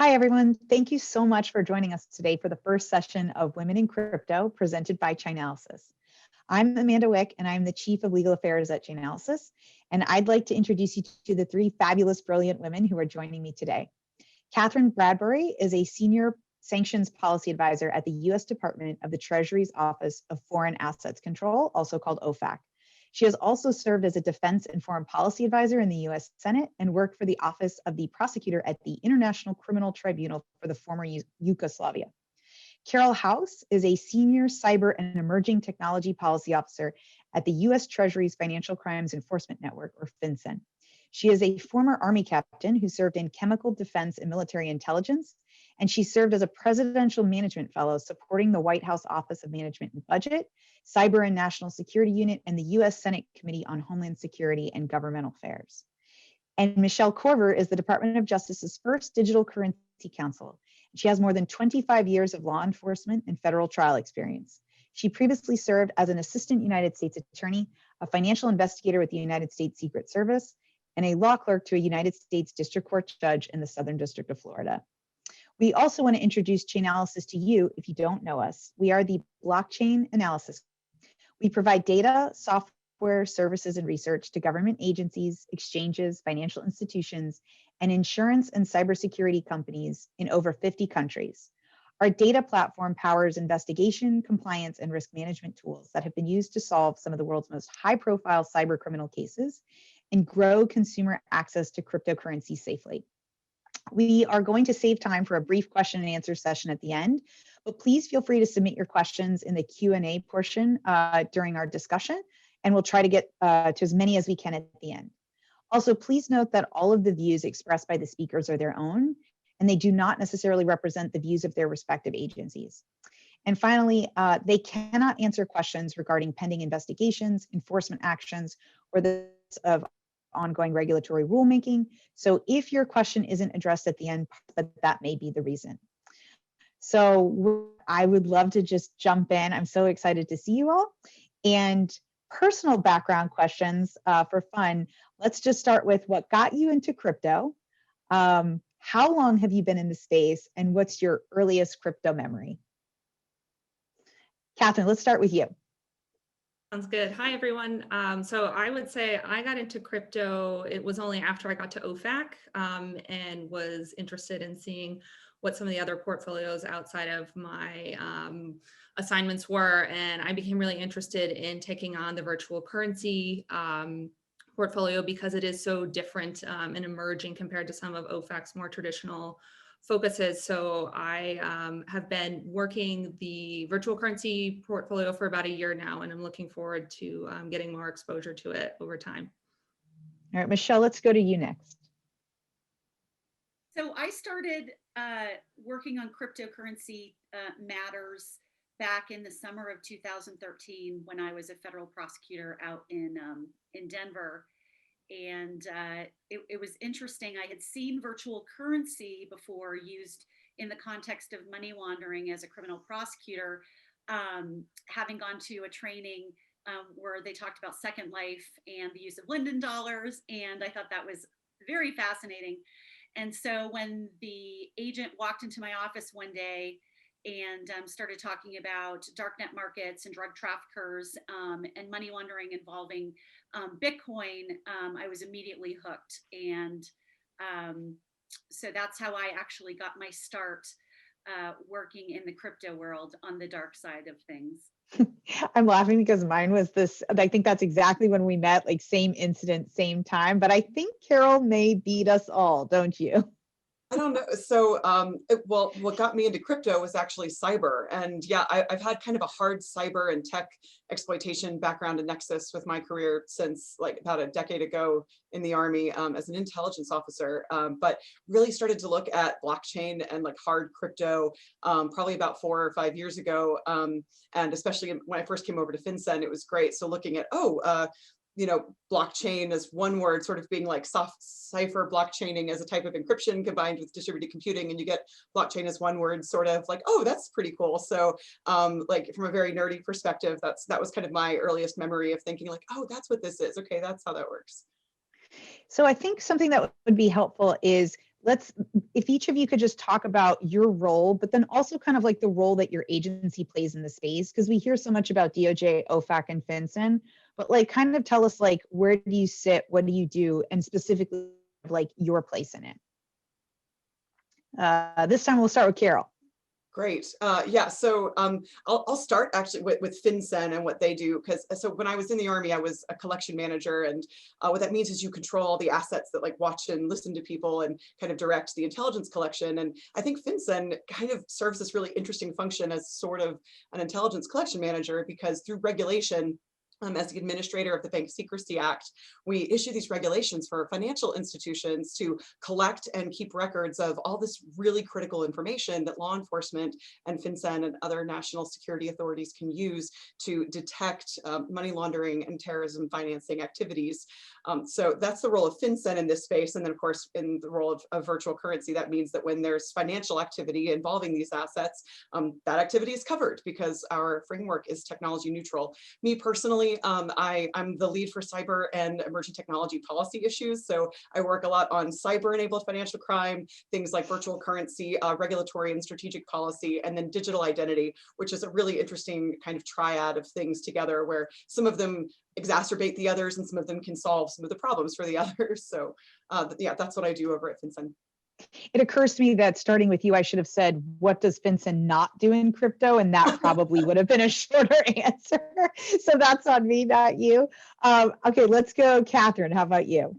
Hi, everyone. Thank you so much for joining us today for the first session of Women in Crypto presented by Chainalysis. I'm Amanda Wick, and I'm the Chief of Legal Affairs at Chainalysis, and I'd like to introduce you to the three fabulous, brilliant women who are joining me today. Katherine Bradbury is a Senior Sanctions Policy Advisor at the U.S. Department of the Treasury's Office of Foreign Assets Control, also called OFAC. She has also served as a Defense and Foreign Policy Advisor in the U.S. Senate and worked for the Office of the Prosecutor at the International Criminal Tribunal for the former Yugoslavia. Carole House is a Senior Cyber and Emerging Technology Policy Officer at the U.S. Treasury's Financial Crimes Enforcement Network, or FinCEN. She is a former Army captain who served in chemical defense and military intelligence, and she served as a Presidential Management Fellow supporting the White House Office of Management and Budget, Cyber and National Security Unit, and the U.S. Senate Committee on Homeland Security and Governmental Affairs. And Michele Korver is the Department of Justice's first digital currency counsel. She has more than 25 years of law enforcement and federal trial experience. She previously served as an Assistant United States Attorney, a financial investigator with the United States Secret Service, and a law clerk to a United States District Court judge in the Southern District of Florida. We also want to introduce Chainalysis to you if you don't know us. We are the blockchain analysis. We provide data, software, services, and research to government agencies, exchanges, financial institutions, and insurance and cybersecurity companies in over 50 countries. Our data platform powers investigation, compliance, and risk management tools that have been used to solve some of the world's most high-profile cyber criminal cases and grow consumer access to cryptocurrency safely. We are going to save time for a brief question and answer session at the end, but please feel free to submit your questions in the Q&A portion during our discussion, and we'll try to get to as many as we can at the end. Also, please note that all of the views expressed by the speakers are their own, and they do not necessarily represent the views of their respective agencies. And finally, they cannot answer questions regarding pending investigations, enforcement actions, or the of ongoing regulatory rulemaking. So if your question isn't addressed at the end, that may be the reason. So I would love to just jump in. I'm so excited to see you all. And personal background questions for fun. Let's just start with what got you into crypto. How long have you been in the space, and what's your earliest crypto memory? Katherine, let's start with you. Sounds good. Hi, everyone. So I would say I got into crypto, it was only after I got to OFAC and was interested in seeing what some of the other portfolios outside of my assignments were. And I became really interested in taking on the virtual currency portfolio because it is so different and emerging compared to some of OFAC's more traditional focuses. So I have been working the virtual currency portfolio for about a year now, and I'm looking forward to getting more exposure to it over time. All right, Michele, let's go to you next. So I started working on cryptocurrency matters back in the summer of 2013 when I was a federal prosecutor out in Denver. And it was interesting. I had seen virtual currency before used in the context of money laundering as a criminal prosecutor, having gone to a training where they talked about Second Life and the use of Linden dollars. And I thought that was very fascinating. And so when the agent walked into my office one day and started talking about darknet markets and drug traffickers and money laundering involving Bitcoin, I was immediately hooked. And so that's how I actually got my start working in the crypto world on the dark side of things. I'm laughing because mine was this, I think that's exactly when we met, like same incident, same time, but I think Carole may beat us all, don't you? I don't know. So, well, what got me into crypto was actually cyber. And yeah, I've had kind of a hard cyber and tech exploitation background and nexus with my career since like about a decade ago in the Army as an intelligence officer, but really started to look at blockchain and like hard crypto probably about 4 or 5 years ago. And especially when I first came over to FinCEN, it was great. So looking at, you know, blockchain as one word, sort of being like soft cipher blockchaining as a type of encryption combined with distributed computing, and you get blockchain as one word, sort of like, oh, that's pretty cool. So like from a very nerdy perspective, that was kind of my earliest memory of thinking like, oh, that's what this is. Okay, that's how that works. So I think something that would be helpful is if each of you could just talk about your role, but then also kind of like the role that your agency plays in the space, because we hear so much about DOJ, OFAC, and FinCEN, but like kind of tell us like, where do you sit, what do you do, and specifically like your place in it. This time we'll start with Carole. Great. Yeah, so I'll start actually with FinCEN and what they do, because so when I was in the Army, I was a collection manager, and what that means is you control all the assets that like watch and listen to people and kind of direct the intelligence collection. And I think FinCEN kind of serves this really interesting function as sort of an intelligence collection manager, because through regulation, as the administrator of the Bank Secrecy Act, we issue these regulations for financial institutions to collect and keep records of all this really critical information that law enforcement and FinCEN and other national security authorities can use to detect money laundering and terrorism financing activities. So that's the role of FinCEN in this space. And then of course, in the role of virtual currency, that means that when there's financial activity involving these assets, that activity is covered because our framework is technology neutral. Me personally, I'm the lead for cyber and emerging technology policy issues. So I work a lot on cyber-enabled financial crime, things like virtual currency, regulatory and strategic policy, and then digital identity, which is a really interesting kind of triad of things together where some of them exacerbate the others and some of them can solve some of the problems for the others. So yeah, that's what I do over at FinCEN. It occurs to me that starting with you, I should have said, what does FinCEN not do in crypto? And that probably would have been a shorter answer. So that's on me, not you. Okay, let's go. Katherine, how about you?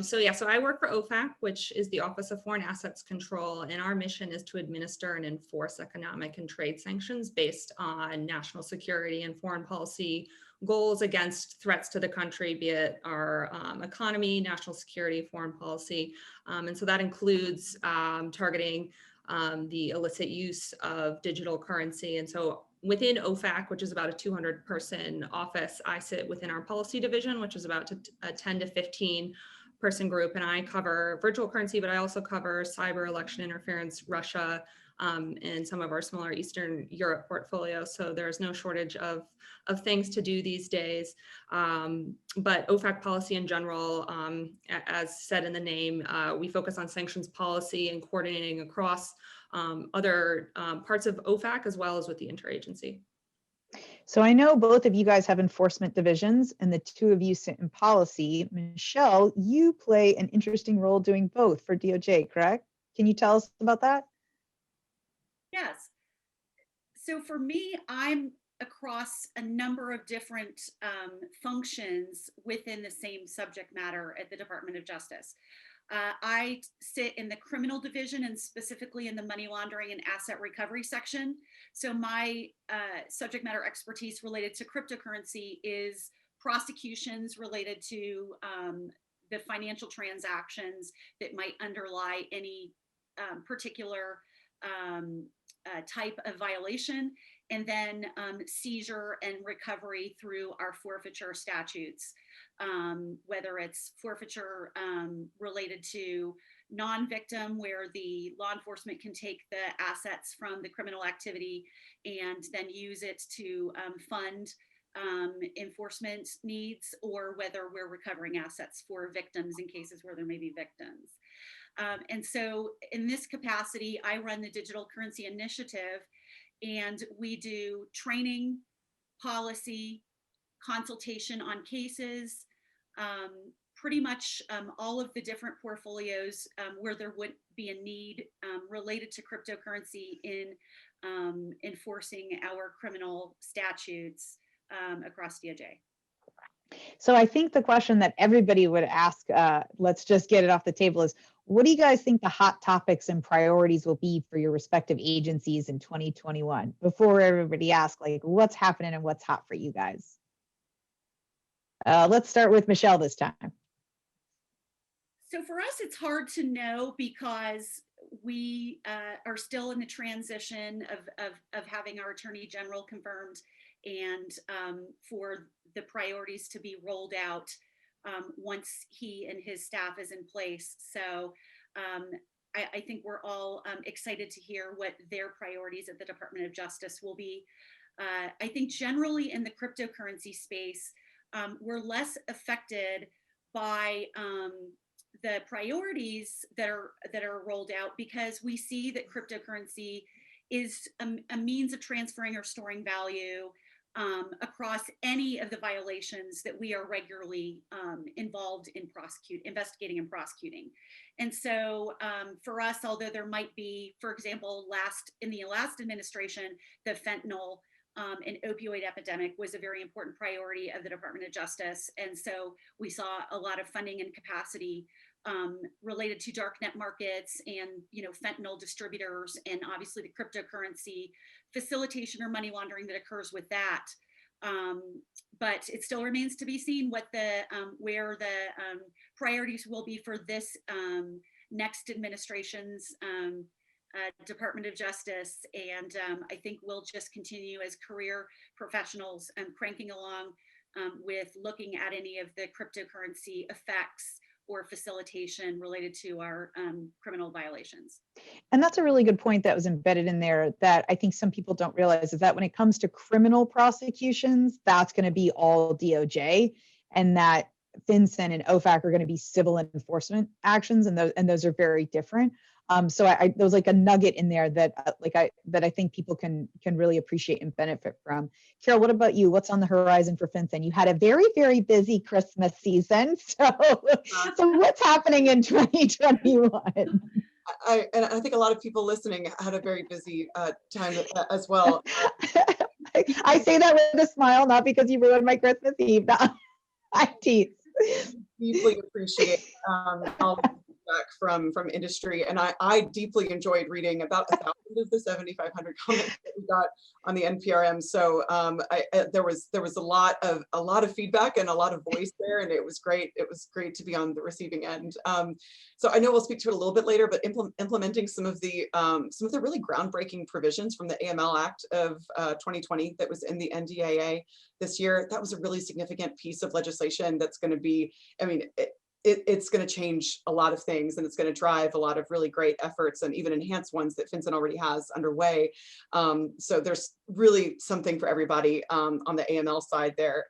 So I work for OFAC, which is the Office of Foreign Assets Control, and our mission is to administer and enforce economic and trade sanctions based on national security and foreign policy goals against threats to the country, be it our economy, national security, foreign policy. And so that includes targeting the illicit use of digital currency. And so within OFAC, which is about a 200-person office, I sit within our policy division, which is about a 10 to 15 person group, and I cover virtual currency, but I also cover cyber, election interference, Russia, and some of our smaller Eastern Europe portfolios. So there's no shortage of things to do these days. But OFAC policy in general, as said in the name, we focus on sanctions policy and coordinating across other parts of OFAC as well as with the interagency. So I know both of you guys have enforcement divisions and the two of you sit in policy. Michele, you play an interesting role doing both for DOJ, correct? Can you tell us about that? Yes. So for me, I'm across a number of different functions within the same subject matter at the Department of Justice. I sit in the criminal division and specifically in the money laundering and asset recovery section. So my subject matter expertise related to cryptocurrency is prosecutions related to the financial transactions that might underlie any particular type of violation, and then seizure and recovery through our forfeiture statutes, whether it's forfeiture related to non-victim, where the law enforcement can take the assets from the criminal activity and then use it to fund enforcement needs, or whether we're recovering assets for victims in cases where there may be victims. And so in this capacity, I run the Digital Currency Initiative, and we do training, policy, consultation on cases, pretty much all of the different portfolios where there would be a need related to cryptocurrency in enforcing our criminal statutes across DOJ. So I think the question that everybody would ask, let's just get it off the table, is what do you guys think the hot topics and priorities will be for your respective agencies in 2021? Before everybody asks, like, what's happening and what's hot for you guys? Let's start with Michele this time. So for us, it's hard to know because we are still in the transition of having our Attorney General confirmed and for the priorities to be rolled out once he and his staff is in place. So I think we're all excited to hear what their priorities at the Department of Justice will be. I think generally in the cryptocurrency space, we're less affected by the priorities that are rolled out, because we see that cryptocurrency is a means of transferring or storing value across any of the violations that we are regularly involved in investigating and prosecuting. And so for us, although there might be, for example, in the last administration, the fentanyl and opioid epidemic was a very important priority of the Department of Justice. And so we saw a lot of funding and capacity related to darknet markets and, fentanyl distributors, and obviously the cryptocurrency facilitation or money laundering that occurs with that. But it still remains to be seen what where the priorities will be for this next administration's Department of Justice. And I think we'll just continue as career professionals cranking along with looking at any of the cryptocurrency effects or facilitation related to our criminal violations. And that's a really good point that was embedded in there that I think some people don't realize, is that when it comes to criminal prosecutions, that's going to be all DOJ, and that FinCEN and OFAC are going to be civil enforcement actions, and those are very different. So there was like a nugget in there that I think people can really appreciate and benefit from. Carole, what about you? What's on the horizon for FinCEN? You had a very, very busy Christmas season. So what's happening in 2021? I think a lot of people listening had a very busy time as well. I say that with a smile, not because you ruined my Christmas Eve. No, I tease. Deeply appreciate all the feedback from industry, and I deeply enjoyed reading about 1,000 of the 7,500 comments that we got on the NPRM. So there was a lot of feedback and a lot of voice there, and it was great. It was great to be on the receiving end. So I know we'll speak to it a little bit later, but implementing some of the really groundbreaking provisions from the AML Act of 2020 that was in the NDAA this year, that was a really significant piece of legislation that's going to be, it's going to change a lot of things, and it's going to drive a lot of really great efforts and even enhance ones that FinCEN already has underway. So there's really something for everybody on the AML side there.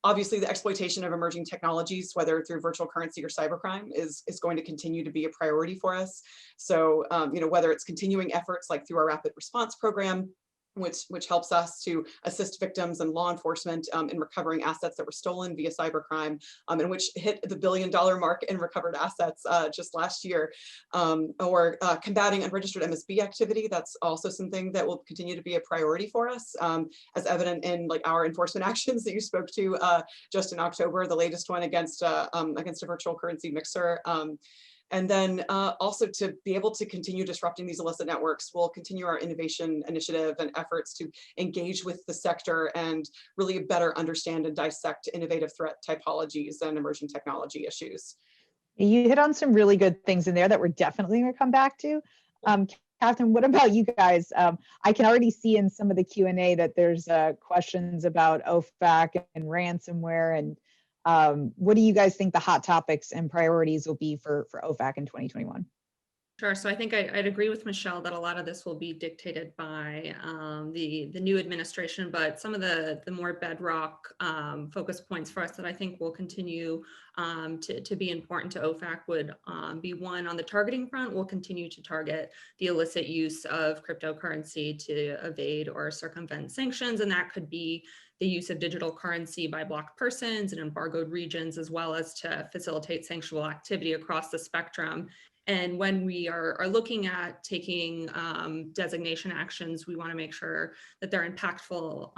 Obviously, the exploitation of emerging technologies, whether through virtual currency or cybercrime, is going to continue to be a priority for us. So, whether it's continuing efforts like through our rapid response program, which helps us to assist victims and law enforcement in recovering assets that were stolen via cybercrime, and which hit the $1 billion mark in recovered assets just last year, or combating unregistered MSB activity. That's also something that will continue to be a priority for us, as evident in our enforcement actions that you spoke to just in October, the latest one against a virtual currency mixer. And then also to be able to continue disrupting these illicit networks, we'll continue our innovation initiative and efforts to engage with the sector and really better understand and dissect innovative threat typologies and emerging technology issues. You hit on some really good things in there that we're definitely going to come back to. Katherine, what about you guys? I can already see in some of the Q&A that there's questions about OFAC and ransomware, and what do you guys think the hot topics and priorities will be for OFAC in 2021? Sure. So I think I'd agree with Michele that a lot of this will be dictated by the new administration, but some of the more bedrock focus points for us that I think will continue to be important to OFAC would be one, on the targeting front, we'll continue to target the illicit use of cryptocurrency to evade or circumvent sanctions, and that could be the use of digital currency by blocked persons and embargoed regions, as well as to facilitate sanctionable activity across the spectrum. And when we are looking at taking designation actions, we want to make sure that they're impactful.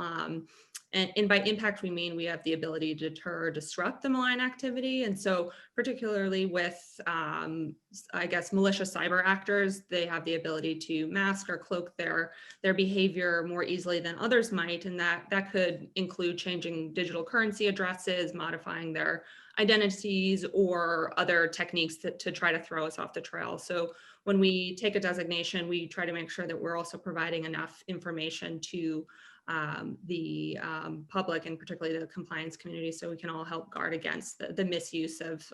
And by impact, we mean we have the ability to deter or disrupt the malign activity. And so particularly with, I guess, malicious cyber actors, they have the ability to mask or cloak their behavior more easily than others might. And that could include changing digital currency addresses, modifying their identities, or other techniques to try to throw us off the trail. So when we take a designation, we try to make sure that we're also providing enough information to the public, and particularly the compliance community, so we can all help guard against the misuse of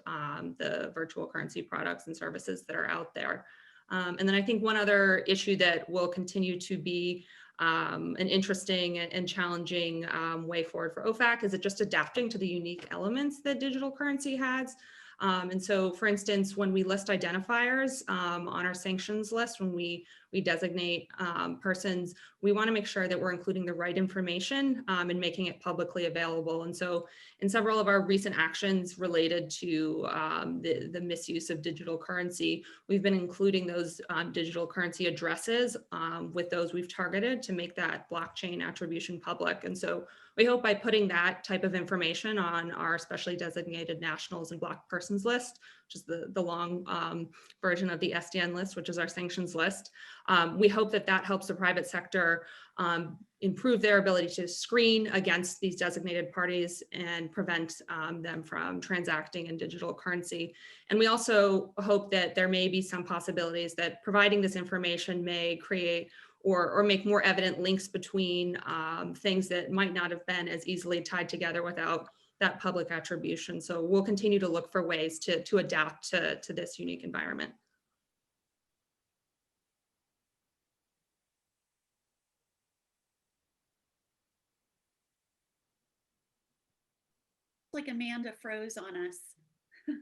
the virtual currency products and services that are out there. And then I think one other issue that will continue to be an interesting and challenging way forward for OFAC is it just adapting to the unique elements that digital currency has. And so, for instance, when we list identifiers on our sanctions list, when we designate persons, we want to make sure that we're including the right information and making it publicly available. And so in several of our recent actions related to the misuse of digital currency, we've been including those digital currency addresses with those we've targeted to make that blockchain attribution public. And so we hope by putting that type of information on our specially designated nationals and blocked persons list, which is the long version of the SDN list, which is our sanctions list, we hope that that helps the private sector improve their ability to screen against these designated parties and prevent them from transacting in digital currency. And we also hope that there may be some possibilities that providing this information may create or make more evident links between things that might not have been as easily tied together without that public attribution. So we'll continue to look for ways to adapt to this unique environment. Like Amanda froze on us.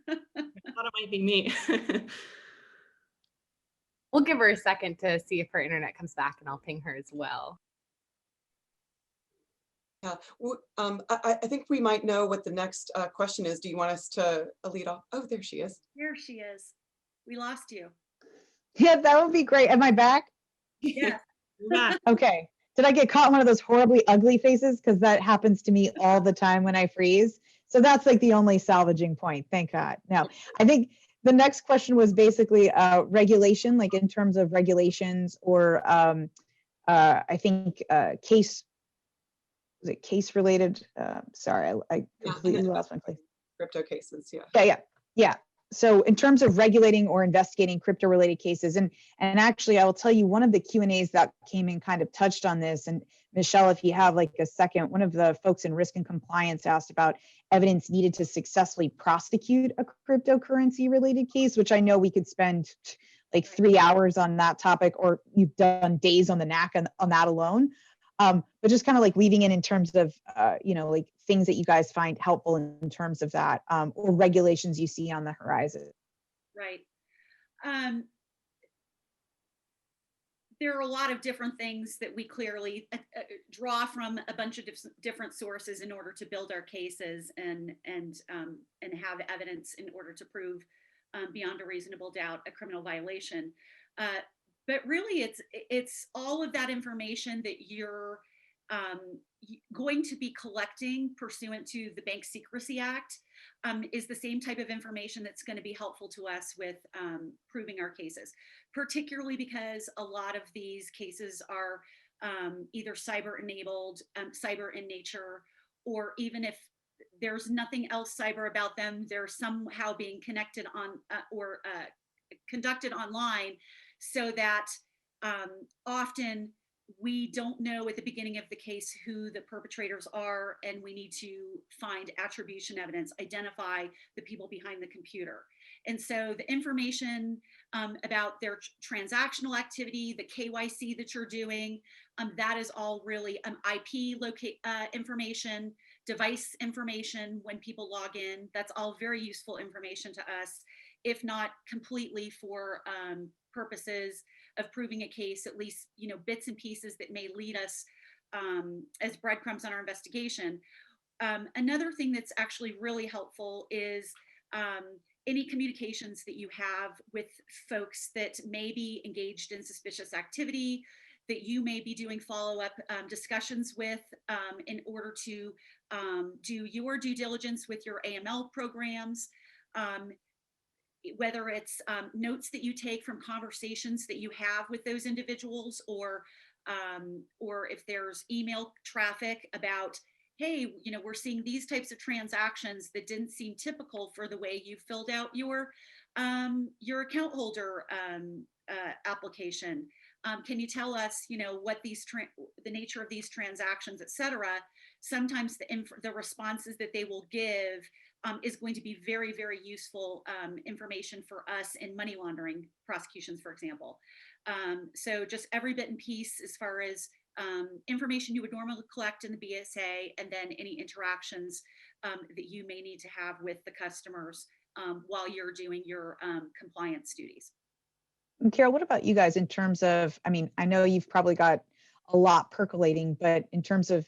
I thought it might be me. We'll give her a second to see if her internet comes back, and I'll ping her as well. Yeah, I think we might know what the next question is. Do you want us to lead off? Oh, there she is. There she is. We lost you. Yeah, that would be great. Am I back? Yeah. Okay. Did I get caught in one of those horribly ugly faces? Because that happens to me all the time when I freeze. So that's like the only salvaging point. Thank God. Now, I think the next question was basically regulation, like in terms of regulations or I think case, was it case related? Sorry, I completely lost my place. Crypto cases, yeah. Yeah. So in terms of regulating or investigating crypto related cases, and actually I will tell you one of the Q&As that came in kind of touched on this, and Michelle, if you have like a second, one of the folks in risk and compliance asked about evidence needed to successfully prosecute a cryptocurrency related case, which I know we could spend like 3 hours on that topic, or you've done days on the knack on that alone. But just kind of like leaving in terms of, like things that you guys find helpful in terms of that, or regulations you see on the horizon. Right. There are a lot of different things that we clearly draw from a bunch of different sources in order to build our cases and have evidence in order to prove beyond a reasonable doubt a criminal violation. But really, it's all of that information that you're going to be collecting pursuant to the Bank Secrecy Act is the same type of information that's going to be helpful to us with proving our cases, particularly because a lot of these cases are either cyber enabled, cyber in nature, or even if there's nothing else cyber about them, they're somehow being connected on or conducted online, so that often we don't know at the beginning of the case who the perpetrators are, and we need to find attribution evidence, identify the people behind the computer. And so the information about their transactional activity, the KYC that you're doing, that is all really IP information, device information when people log in. That's all very useful information to us, if not completely for purposes of proving a case, at least, bits and pieces that may lead us as breadcrumbs on our investigation. Another thing that's actually really helpful is any communications that you have with folks that may be engaged in suspicious activity, that you may be doing follow-up discussions with in order to do your due diligence with your AML programs. Whether it's notes that you take from conversations that you have with those individuals, or if there's email traffic about, hey, we're seeing these types of transactions that didn't seem typical for the way you filled out your account holder application. Can you tell us, what the nature of these transactions, et cetera? Sometimes the responses that they will give is going to be very, very useful information for us in money laundering prosecutions, for example. So just every bit and piece as far as information you would normally collect in the BSA, and then any interactions that you may need to have with the customers while you're doing your compliance duties. And Carole, what about you guys in terms of, I mean, I know you've probably got a lot percolating, but in terms of,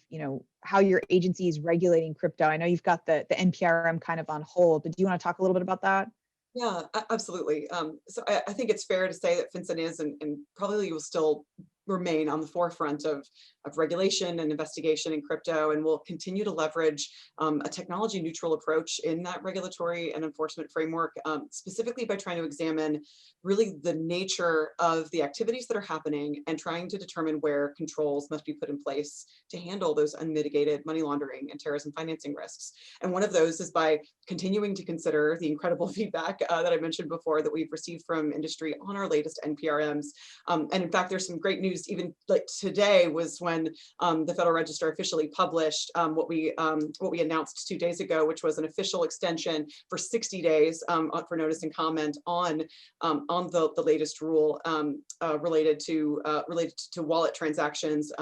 how your agency is regulating crypto, I know you've got the NPRM kind of on hold, but do you want to talk a little bit about that? Yeah, absolutely. So I think it's fair to say that FinCEN is and probably will still remain on the forefront of regulation and investigation in crypto, and will continue to leverage a technology neutral approach in that regulatory and enforcement framework, specifically by trying to examine really the nature of the activities that are happening and trying to determine where controls must be put in place to handle those unmitigated money laundering and terrorism financing risks. And one of those is by continuing to consider the incredible feedback that I mentioned before that we've received from industry on our latest NPRMs. And in fact, there's some great news. Even like today was when the Federal Register officially published what we announced 2 days ago, which was an official extension for 60 days for notice and comment on the latest rule related to wallet transactions.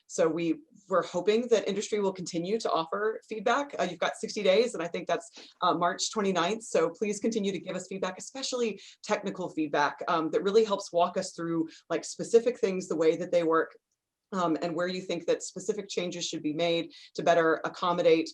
So we're hoping that industry will continue to offer feedback. You've got 60 days, and I think that's March 29th. So please continue to give us feedback, especially technical feedback that really helps walk us through like specific things, the way that they work, and where you think that specific changes should be made to better accommodate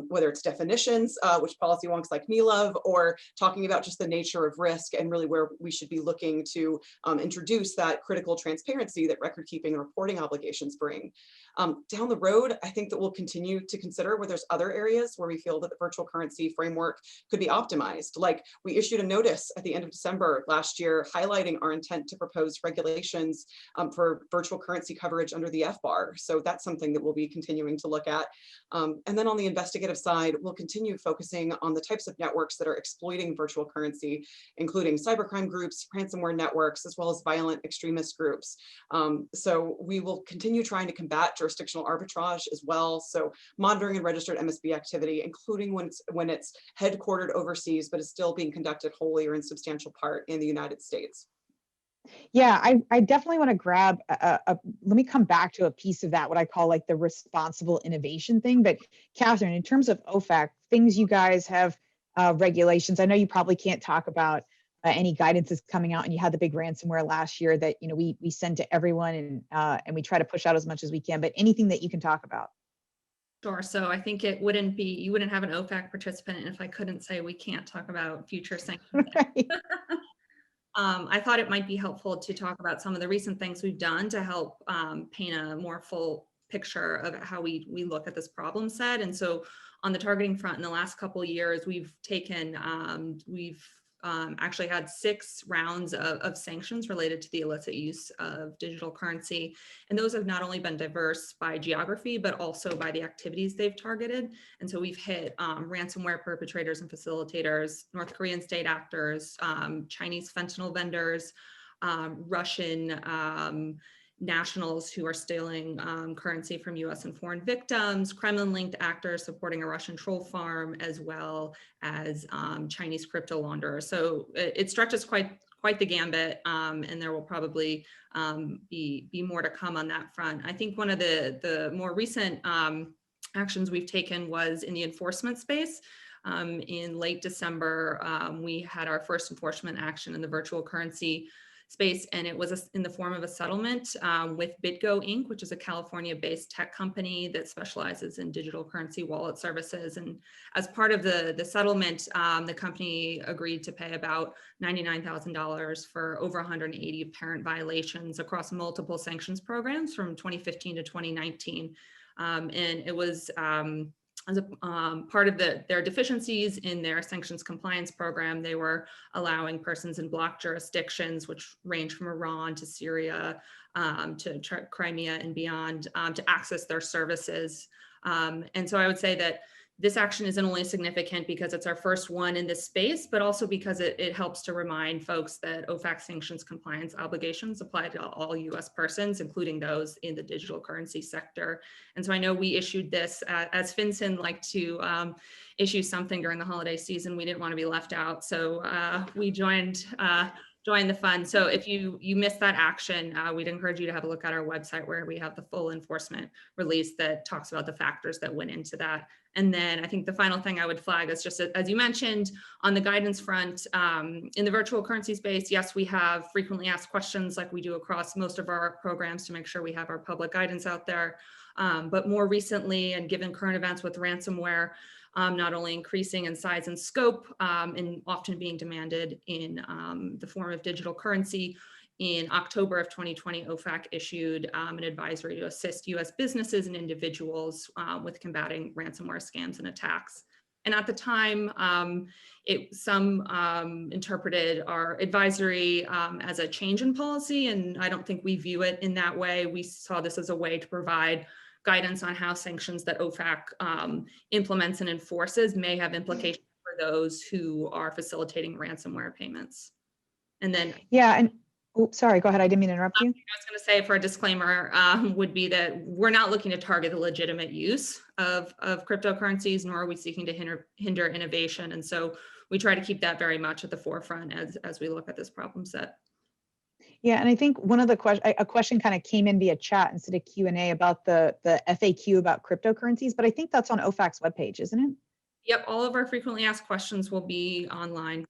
whether it's definitions, which policy wonks like me love, or talking about just the nature of risk and really where we should be looking to introduce that critical transparency that record keeping and reporting obligations bring. Down the road, I think that we'll continue to consider where there's other areas where we feel that the virtual currency framework could be optimized. Like we issued a notice at the end of December last year highlighting our intent to propose regulations for virtual currency coverage under the FBAR. So that's something that we'll be continuing to look at. And then on the investigative side, we'll continue focusing on the types of networks that are exploiting virtual currency, including cybercrime groups, ransomware networks, as well as violent extremist groups. So we will continue trying to combat jurisdictional arbitrage as well. So monitoring and registered MSB activity, including when it's headquartered overseas, but is still being conducted wholly or in substantial part in the United States. Yeah, I definitely want to grab let me come back to a piece of that, what I call like the responsible innovation thing. But Katherine, in terms of OFAC, things you guys have regulations, I know you probably can't talk about any guidance that's coming out, and you had the big ransomware last year that we send to everyone, and we try to push out as much as we can, but anything that you can talk about. Sure. So I think you wouldn't have an OFAC participant if I couldn't say we can't talk about future sanctions. Right. I thought it might be helpful to talk about some of the recent things we've done to help paint a more full picture of how we look at this problem set. And so on the targeting front, in the last couple of years, we've actually had 6 rounds of sanctions related to the illicit use of digital currency. And those have not only been diverse by geography, but also by the activities they've targeted. And so we've hit ransomware perpetrators and facilitators, North Korean state actors, Chinese fentanyl vendors, Russian nationals who are stealing currency from US and foreign victims, Kremlin-linked actors supporting a Russian troll farm, as well as Chinese crypto launderers. So it stretches quite the gambit, and there will probably be more to come on that front. I think one of the more recent actions we've taken was in the enforcement space. In late December, we had our first enforcement action in the virtual currency space, and it was in the form of a settlement with BitGo Inc., which is a California-based tech company that specializes in digital currency wallet services. And as part of the settlement, the company agreed to pay about $99,000 for over 180 apparent violations across multiple sanctions programs from 2015 to 2019. And it was as a part of their deficiencies in their sanctions compliance program, they were allowing persons in blocked jurisdictions, which range from Iran to Syria to Crimea and beyond, to access their services. And so I would say that this action isn't only significant because it's our first one in this space, but also because it helps to remind folks that OFAC sanctions compliance obligations apply to all US persons, including those in the digital currency sector. And so I know we issued this as FinCEN like to issue something during the holiday season. We didn't want to be left out. So we joined join the fund. So if you missed that action, we'd encourage you to have a look at our website where we have the full enforcement release that talks about the factors that went into that. And then I think the final thing I would flag is just, as you mentioned, on the guidance front, in the virtual currency space, yes, we have frequently asked questions like we do across most of our programs to make sure we have our public guidance out there. But more recently, and given current events with ransomware, not only increasing in size and scope and often being demanded in the form of digital currency, in October of 2020, OFAC issued an advisory to assist US businesses and individuals with combating ransomware scams and attacks. And at the time, some interpreted our advisory as a change in policy, and I don't think we view it in that way. We saw this as a way to provide guidance on how sanctions that OFAC implements and enforces may have implications for those who are facilitating ransomware payments. And then, yeah, and oh, sorry, go ahead. I didn't mean to interrupt you. I was going to say, for a disclaimer, would be that we're not looking to target the legitimate use of cryptocurrencies, nor are we seeking to hinder innovation. And so we try to keep that very much at the forefront as we look at this problem set. Yeah, and I think one of the a question kind of came in via chat instead of Q&A about the FAQ about cryptocurrencies, but I think that's on OFAC's webpage, isn't it? Yep, all of our frequently asked questions will be online.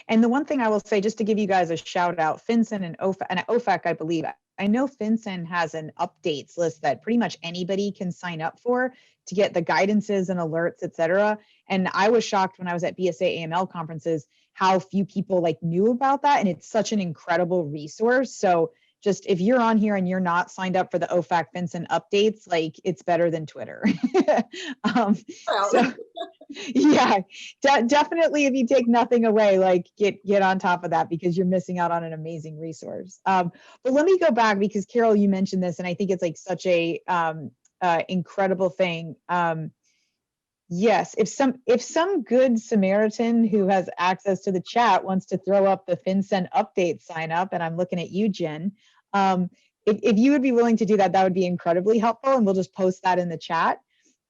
And the one thing I will say, just to give you guys a shout out, FinCEN and OFAC, I believe, I know FinCEN has an updates list that pretty much anybody can sign up for to get the guidances and alerts, et cetera. And I was shocked when I was at BSA AML conferences how few people knew about that. And it's such an incredible resource. So just if you're on here and you're not signed up for the OFAC FinCEN updates, it's better than Twitter. So, yeah, definitely if you take nothing away, get on top of that because you're missing out on an amazing resource. But let me go back because Carole, you mentioned this and I think it's such a incredible thing. Yes, if some good Samaritan who has access to the chat wants to throw up the FinCEN update sign up, and I'm looking at you, Jen, if you would be willing to do that, that would be incredibly helpful, and we'll just post that in the chat.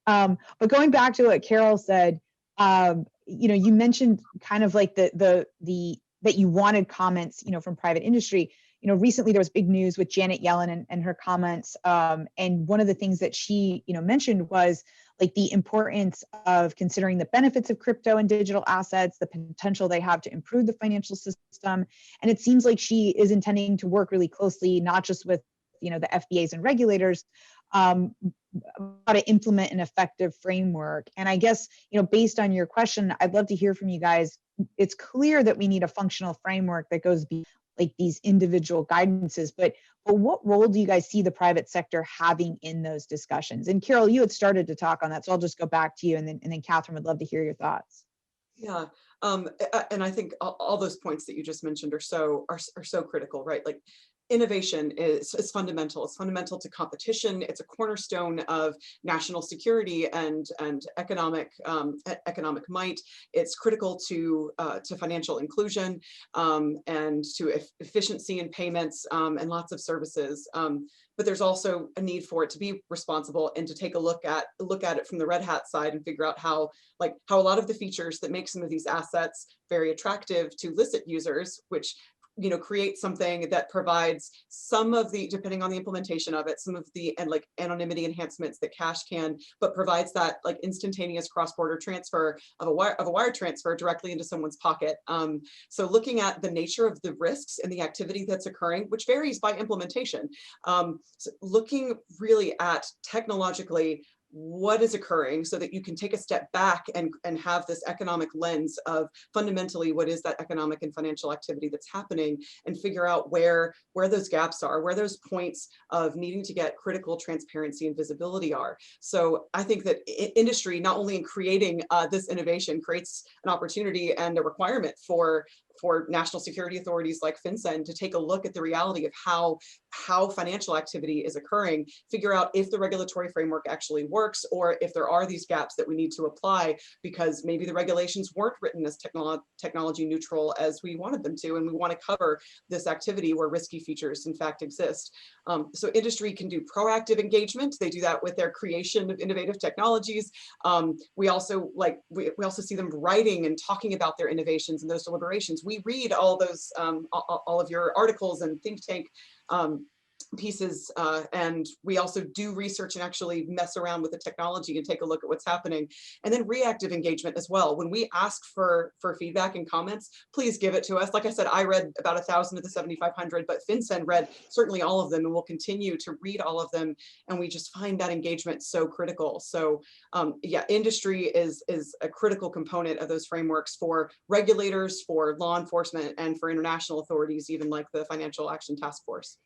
But going back to what Carole said, you mentioned kind of that you wanted comments, from private industry. Recently there was big news with Janet Yellen and her comments, and one of the things that she, mentioned was the importance of considering the benefits of crypto and digital assets, the potential they have to improve the financial system. And it seems like she is intending to work really closely, not just with, the FBAs and regulators, how to implement an effective framework. And I guess, based on your question, I'd love to hear from you guys. It's clear that we need a functional framework that goes beyond these individual guidances, but what role do you guys see the private sector having in those discussions? And Carole, you had started to talk on that, so I'll just go back to you, and then Katherine would love to hear your thoughts. Yeah, and I think all those points that you just mentioned are so critical, right? Innovation is fundamental. It's fundamental to competition. It's a cornerstone of national security and economic might. It's critical to financial inclusion and to efficiency in payments and lots of services. But there's also a need for it to be responsible and to take a look at it from the red hat side and figure out how a lot of the features that make some of these assets very attractive to licit users, which create something that provides some of the, depending on the implementation of it, some of the anonymity enhancements that cash can, but provides that instantaneous cross-border transfer of a wire transfer directly into someone's pocket. So looking at the nature of the risks and the activity that's occurring, which varies by implementation, so looking really at technologically what is occurring so that you can take a step back and have this economic lens of fundamentally what is that economic and financial activity that's happening, and figure out where those gaps are, where those points of needing to get critical transparency and visibility are. So I think that industry, not only in creating this innovation, creates an opportunity and a requirement for national security authorities like FinCEN to take a look at the reality of how financial activity is occurring, figure out if the regulatory framework actually works, or if there are these gaps that we need to apply because maybe the regulations weren't written as technology neutral as we wanted them to, and we want to cover this activity where risky features in fact exist. So industry can do proactive engagement. They do that with their creation of innovative technologies. We also see them writing and talking about their innovations, and those deliberations we read all those, all of your articles and think tank pieces, and we also do research and actually mess around with the technology and take a look at what's happening. And then reactive engagement as well. When we ask for feedback and comments, please give it to us. Like I said, I read about 1,000 of the 7,500, but FinCEN read certainly all of them, and we'll continue to read all of them. And we just find that engagement so critical. So yeah, industry is a critical component of those frameworks for regulators, for law enforcement, and for international authorities, even like the Financial Action Task Force.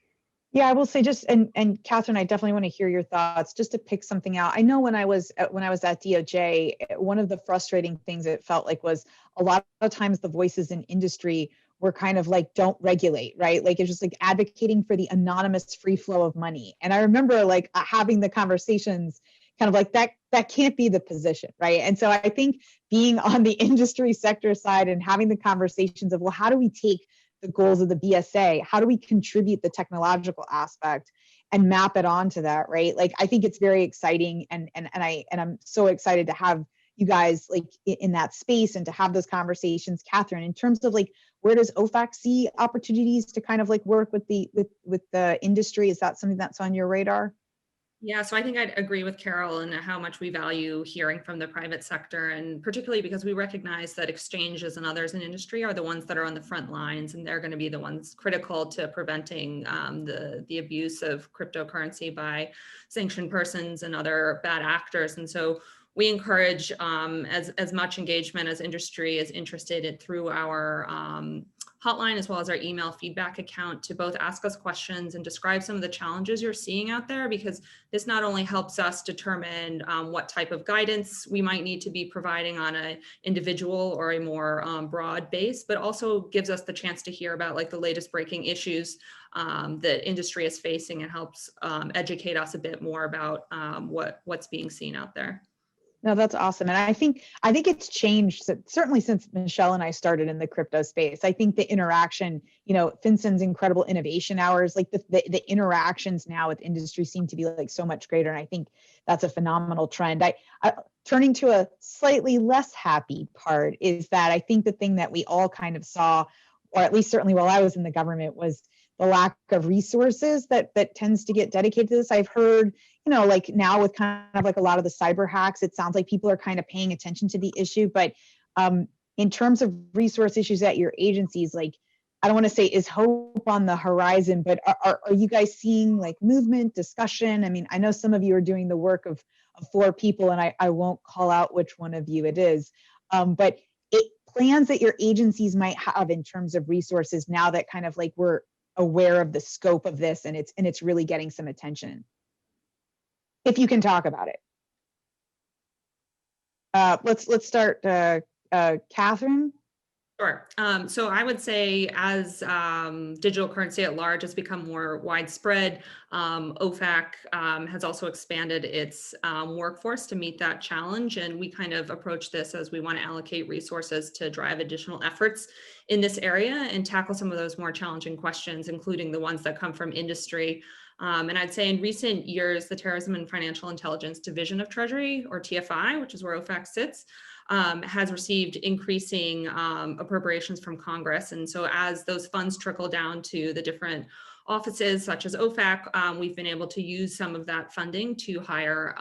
Yeah, I will say just, and Katherine, I definitely want to hear your thoughts, just to pick something out. I know when I was at DOJ, one of the frustrating things it felt like was a lot of times the voices in industry were kind of like, don't regulate, right? Like it's just like advocating for the anonymous free flow of money. And I remember like having the conversations kind of like that can't be the position, right? And so I think being on the industry sector side and having the conversations of, well, how do we take the goals of the BSA? How do we contribute the technological aspect and map it onto that, right? Like, I think it's very exciting, and I'm so excited to have you guys like in that space and to have those conversations. Katherine, in terms of like, where does OFAC see opportunities to kind of like work with the industry? Is that something that's on your radar? Yeah, so I think I'd agree with Carole and how much we value hearing from the private sector, and particularly because we recognize that exchanges and others in industry are the ones that are on the front lines, and they're going to be the ones critical to preventing the abuse of cryptocurrency by sanctioned persons and other bad actors. And so we encourage as much engagement as industry is interested in through our hotline, as well as our email feedback account, to both ask us questions and describe some of the challenges you're seeing out there, because this not only helps us determine what type of guidance we might need to be providing on an individual or a more broad base, but also gives us the chance to hear about like the latest breaking issues that industry is facing, and helps educate us a bit more about what's being seen out there. No, that's awesome. And I think it's changed, certainly since Michele and I started in the crypto space. I think the interaction, FinCEN's incredible innovation hours, like the interactions now with industry seem to be like so much greater. And I think that's a phenomenal trend. Turning to a slightly less happy part is that I think the thing that we all kind of saw, or at least certainly while I was in the government, was the lack of resources that tends to get dedicated to this. I've heard, like now with kind of like a lot of the cyber hacks, it sounds like people are kind of paying attention to the issue. But in terms of resource issues at your agencies, like, I don't want to say is hope on the horizon, but are you guys seeing like movement, discussion? I mean, I know some of you are doing the work of 4 people, and I won't call out which one of you it is, but plans that your agencies might have in terms of resources now that kind of like we're aware of the scope of this, and it's really getting some attention, if you can talk about it. Let's start, Katherine. Sure. So I would say as digital currency at large has become more widespread, OFAC has also expanded its workforce to meet that challenge. And we kind of approach this as we want to allocate resources to drive additional efforts in this area and tackle some of those more challenging questions, including the ones that come from industry. And I'd say in recent years, the Terrorism and Financial Intelligence Division of Treasury, or TFI, which is where OFAC sits, has received increasing appropriations from Congress. And so as those funds trickle down to the different offices, such as OFAC, we've been able to use some of that funding to hire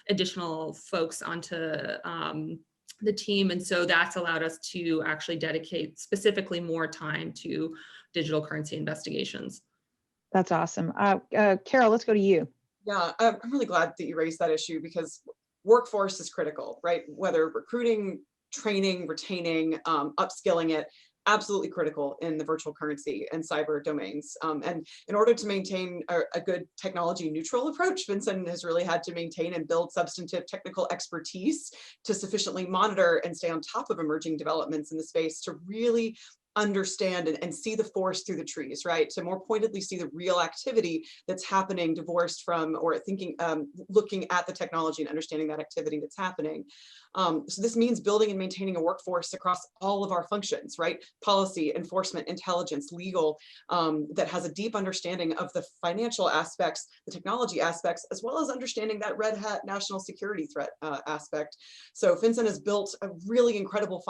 additional folks onto the team. And so that's allowed us to actually dedicate specifically more time to digital currency investigations. That's awesome. Carole, let's go to you. Yeah, I'm really glad that you raised that issue, because workforce is critical, right? Whether recruiting, training, retaining, upskilling it, absolutely critical in the virtual currency and cyber domains. And in order to maintain a good technology neutral approach, FinCEN has really had to maintain and build substantive technical expertise to sufficiently monitor and stay on top of emerging developments in the space, to really understand and see the forest through the trees, right? To more pointedly see the real activity that's happening, divorced from, or thinking, looking at the technology and understanding that activity that's happening. So this means building and maintaining a workforce across all of our functions, right? Policy, enforcement, intelligence, legal, that has a deep understanding of the financial aspects, the technology aspects, as well as understanding that red hat national security threat aspect. So FinCEN has built a really incredible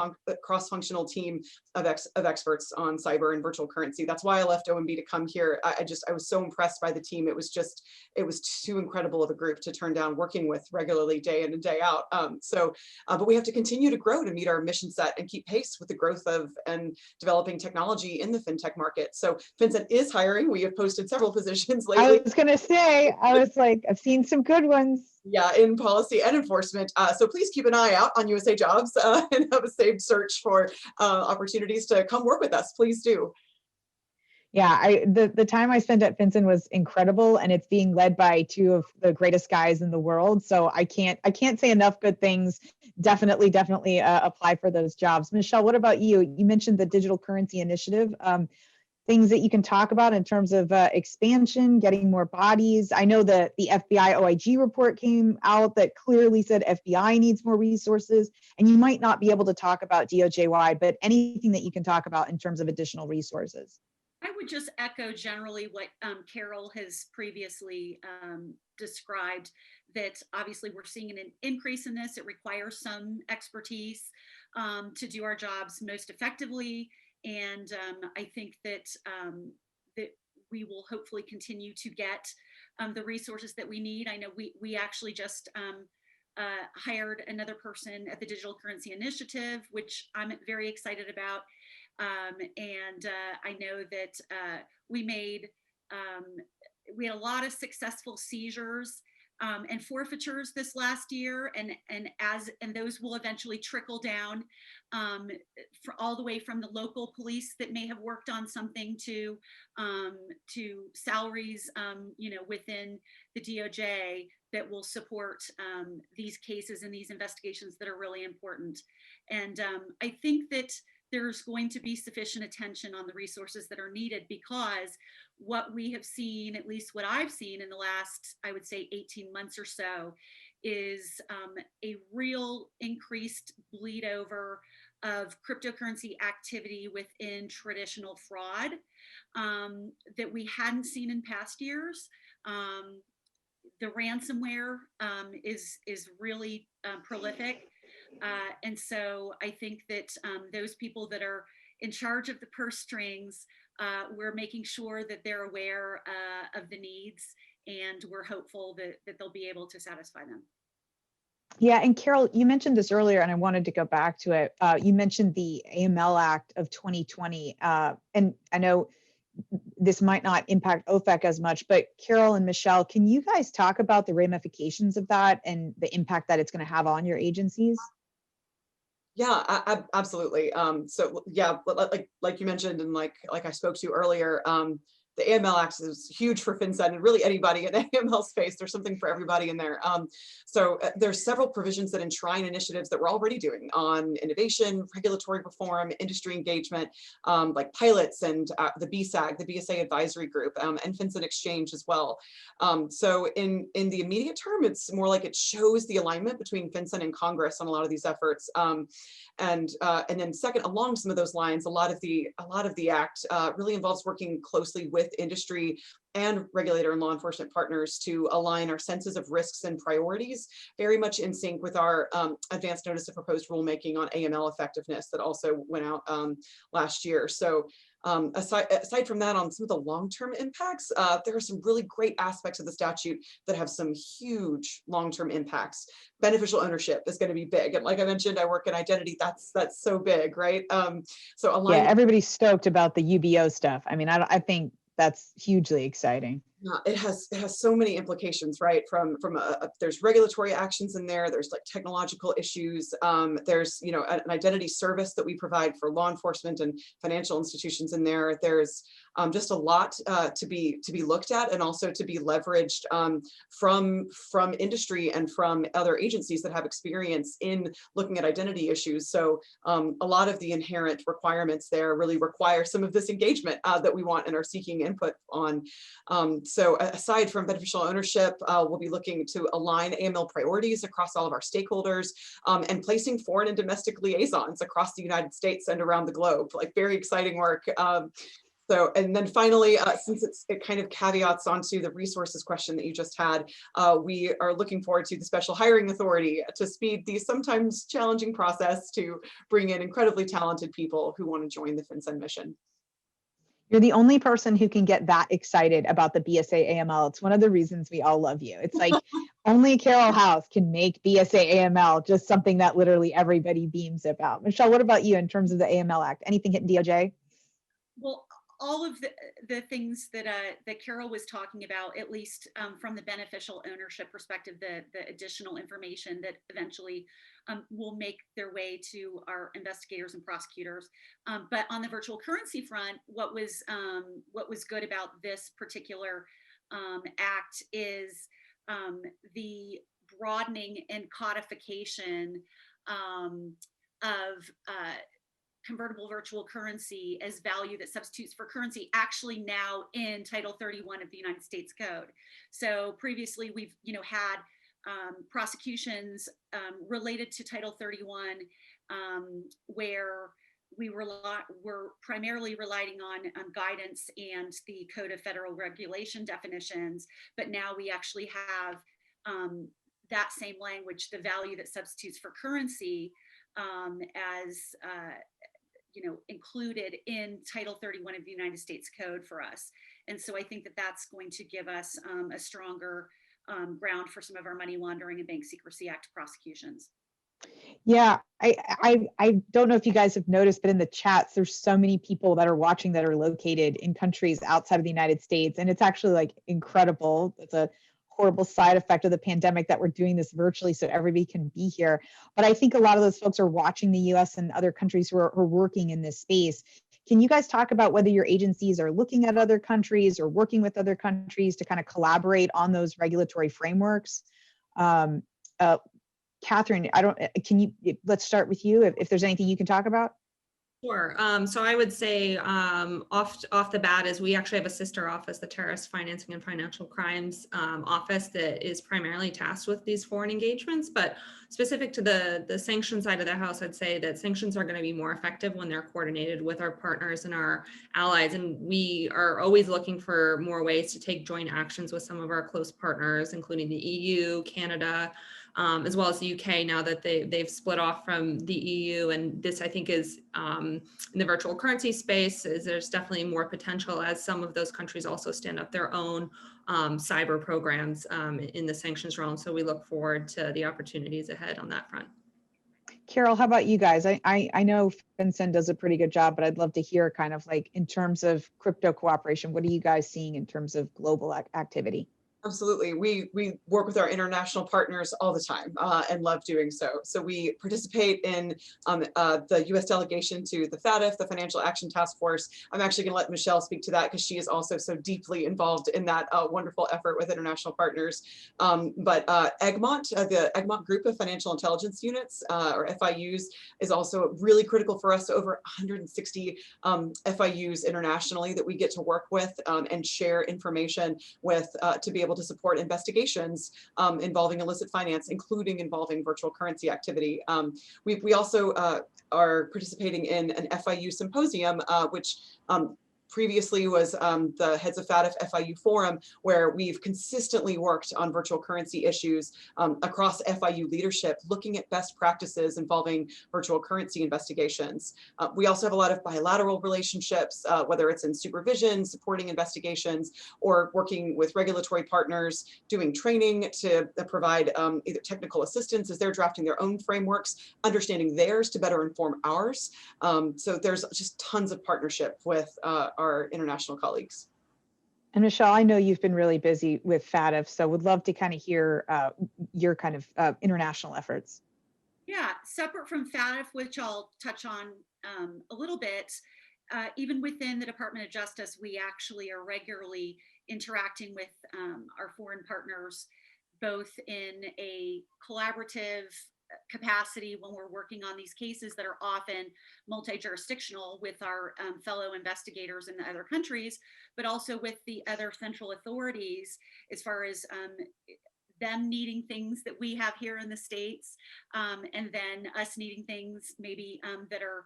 cross-functional team of experts on cyber and virtual currency. That's why I left OMB to come here. I was so impressed by the team. It was too incredible of a group to turn down working with regularly day in and day out. But we have to continue to grow to meet our mission set and keep pace with the growth of and developing technology in the fintech market. So FinCEN is hiring. We have posted several positions lately. I was going to say, I've seen some good ones. Yeah, in policy and enforcement. So please keep an eye out on USA Jobs and have a saved search for opportunities to come work with us. Please do. Yeah, the time I spent at FinCEN was incredible, and it's being led by two of the greatest guys in the world. So I can't say enough good things. Definitely apply for those jobs. Michele, what about you? You mentioned the digital currency initiative. Things that you can talk about in terms of expansion, getting more bodies. I know that the FBI OIG report came out that clearly said FBI needs more resources, and you might not be able to talk about DOJ wide, but anything that you can talk about in terms of additional resources. I would just echo generally what Carole has previously described, that obviously we're seeing an increase in this. It requires some expertise to do our jobs most effectively. And I think that we will hopefully continue to get the resources that we need. I know we actually just hired another person at the Digital Currency Initiative, which I'm very excited about. I know that we had a lot of successful seizures and forfeitures this last year, and those will eventually trickle down for all the way from the local police that may have worked on something to salaries, within the DOJ that will support these cases and these investigations that are really important. And I think that there's going to be sufficient attention on the resources that are needed, because what we have seen, at least what I've seen in the last, I would say 18 months or so, is a real increased bleed over of cryptocurrency activity within traditional fraud that we hadn't seen in past years. The ransomware is really prolific. And so I think that those people that are in charge of the purse strings, we're making sure that they're aware of the needs, and we're hopeful that they'll be able to satisfy them. Yeah, and Carole, you mentioned this earlier, and I wanted to go back to it. You mentioned the AML Act of 2020, and I know this might not impact OFAC as much, but Carole and Michele, can you guys talk about the ramifications of that and the impact that it's going to have on your agencies? Yeah, absolutely. So yeah, like you mentioned, and like I spoke to earlier, the AML Act is huge for FinCEN and really anybody in the AML space. There's something for everybody in there. So there's several provisions that enshrine initiatives that we're already doing on innovation, regulatory reform, industry engagement, like pilots and the BSAG, the BSA advisory group, and FinCEN Exchange as well. So in the immediate term, it's more like it shows the alignment between FinCEN and Congress on a lot of these efforts. And then second, along some of those lines, a lot of the act really involves working closely with industry and regulator and law enforcement partners to align our senses of risks and priorities, very much in sync with our advancce notice of proposed rulemaking on AML effectiveness that also went out last year. So aside from that, on some of the long-term impacts, there are some really great aspects of the statute that have some huge long-term impacts. Beneficial ownership is going to be big, and like I mentioned, I work in identity. That's so big, right? So yeah, everybody's stoked about the UBO stuff. I mean, I think that's hugely exciting. It has so many implications, right? From there's regulatory actions in there. There's like technological issues. There's an identity service that we provide for law enforcement and financial institutions in there. There's just a lot to be looked at, and also to be leveraged from industry and from other agencies that have experience in looking at identity issues. So a lot of the inherent requirements there really require some of this engagement that we want and are seeking input on. So aside from beneficial ownership, we'll be looking to align AML priorities across all of our stakeholders, and placing foreign and domestic liaisons across the United States and around the globe. Like, very exciting work. So, and then finally, since it kind of caveats onto the resources question that you just had, we are looking forward to the Special Hiring Authority to speed the sometimes challenging process to bring in incredibly talented people who want to join the FinCEN mission. You're the only person who can get that excited about the BSA AML. It's one of the reasons we all love you. It's like only Carole House can make BSA AML just something that literally everybody beams about. Michele, what about you in terms of the AML Act? Anything hitting DOJ? Well, all of the things that that Carole was talking about, at least from the beneficial ownership perspective, the additional information that eventually will make their way to our investigators and prosecutors. But on the virtual currency front, what was good about this particular act is the broadening and codification of convertible virtual currency as value that substitutes for currency, actually now in Title 31 of the United States Code. So previously we've had prosecutions related to Title 31 where we were primarily relying on guidance and the Code of Federal Regulation definitions, but now we actually have that same language, the value that substitutes for currency, as included in Title 31 of the United States Code for us. And so I think that that's going to give us a stronger ground for some of our money laundering and bank secrecy act prosecutions. Yeah, I don't know if you guys have noticed, but in the chats, there's so many people that are watching that are located in countries outside of the United States. And it's actually like incredible. It's a horrible side effect of the pandemic that we're doing this virtually so everybody can be here. But I think a lot of those folks are watching the US and other countries who are working in this space. Can you guys talk about whether your agencies are looking at other countries or working with other countries to kind of collaborate on those regulatory frameworks? Katherine, let's start with you if there's anything you can talk about. Sure. So I would say off the bat is we actually have a sister office, the Terrorist Financing and Financial Crimes office, that is primarily tasked with these foreign engagements. But specific to the sanctions side of the house, I'd say that sanctions are going to be more effective when they're coordinated with our partners and our allies. And we are always looking for more ways to take joint actions with some of our close partners, including the EU, Canada, as well as the UK, now that they've split off from the EU. And this, I think, is in the virtual currency space, there's definitely more potential as some of those countries also stand up their own cyber programs in the sanctions realm. So we look forward to the opportunities ahead on that front. Carole, how about you guys? I know FinCEN does a pretty good job, but I'd love to hear kind of like in terms of crypto cooperation, what are you guys seeing in terms of global activity? Absolutely. We work with our international partners all the time and love doing so. So we participate in the U.S. delegation to the FATF, the Financial Action Task Force. I'm actually going to let Michele speak to that because she is also so deeply involved in that wonderful effort with international partners. But Egmont, the Egmont Group of Financial Intelligence Units, or FIUs, is also really critical for us. Over 160 FIUs internationally that we get to work with and share information with to be able to support investigations involving illicit finance, including involving virtual currency activity. We also are participating in an FIU symposium, which previously was the Heads of FATF FIU Forum, where we've consistently worked on virtual currency issues across FIU leadership, looking at best practices involving virtual currency investigations. We also have a lot of bilateral relationships, whether it's in supervision, supporting investigations, or working with regulatory partners, doing training to provide either technical assistance as they're drafting their own frameworks, understanding theirs to better inform ours. So there's just tons of partnership with our international colleagues. And Michele, I know you've been really busy with FATF, so would love to kind of hear your kind of international efforts. Yeah, separate from FATF, which I'll touch on a little bit, even within the Department of Justice, we actually are regularly interacting with our foreign partners, both in a collaborative capacity when we're working on these cases that are often multi-jurisdictional with our fellow investigators in the other countries, but also with the other central authorities as far as them needing things that we have here in the States, and then us needing things maybe that are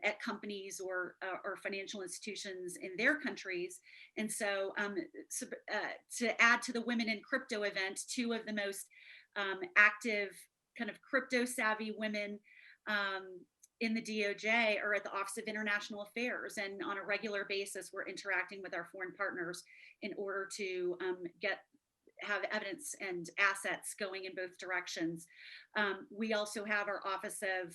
at companies or financial institutions in their countries. And so, to add to the Women in Crypto event, two of the most active kind of crypto savvy women in the DOJ are at the Office of International Affairs, and on a regular basis we're interacting with our foreign partners in order to have evidence and assets going in both directions. We also have our Office of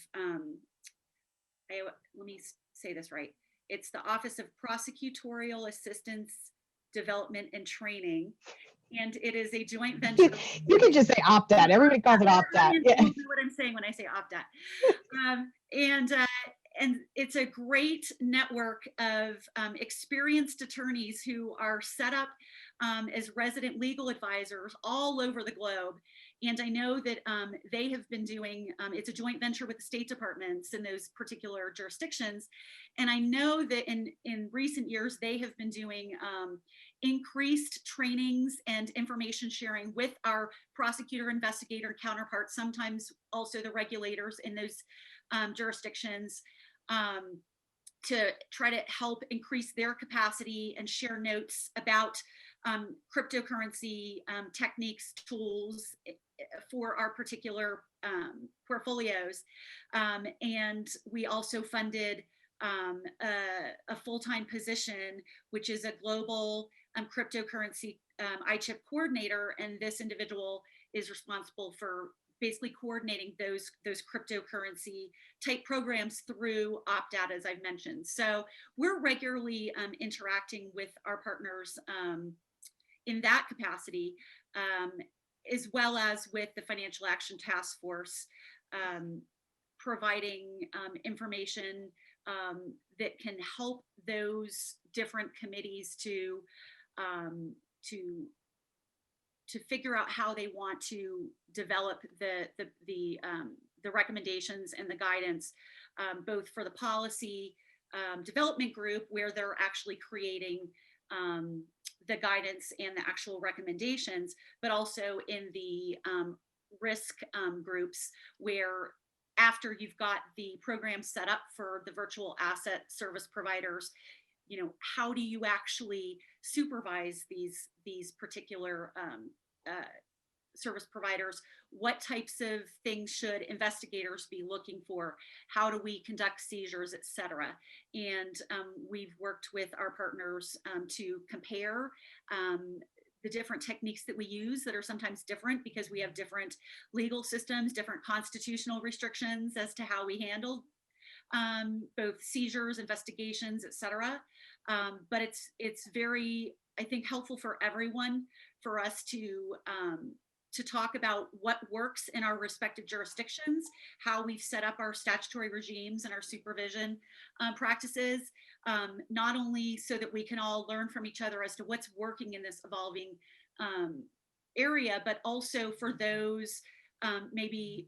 let me say this right. It's the Office of Prosecutorial Assistance, Development and Training. And it is a joint venture. You can just say opt-out. Everybody calls it opt-out. Yeah. Know what I'm saying when I say opt-out. And it's a great network of experienced attorneys who are set up as resident legal advisors all over the globe. And I know that they have been doing, it's a joint venture with the State Departments in those particular jurisdictions. And I know that in recent years, they have been doing increased trainings and information sharing with our prosecutor investigator counterparts, sometimes also the regulators in those jurisdictions, to try to help increase their capacity and share notes about cryptocurrency techniques, tools for our particular portfolios. And we also funded a full-time position, which is a global cryptocurrency ICHIP coordinator. And this individual is responsible for basically coordinating those cryptocurrency type programs through opt-out, as I've mentioned. So we're regularly interacting with our partners in that capacity, as well as with the Financial Action Task Force, providing information that can help those different committees to figure out how they want to develop the recommendations and the guidance, both for the policy development group, where they're actually creating the guidance and the actual recommendations, but also in the risk groups, where after you've got the program set up for the virtual asset service providers, you know, how do you actually supervise these particular service providers? What types of things should investigators be looking for? How do we conduct seizures, et cetera? And we've worked with our partners to compare the different techniques that we use that are sometimes different because we have different legal systems, different constitutional restrictions as to how we handle both seizures, investigations, et cetera. But it's very, I think, helpful for everyone for us to talk about what works in our respective jurisdictions, how we've set up our statutory regimes and our supervision practices, not only so that we can all learn from each other as to what's working in this evolving area, but also for those maybe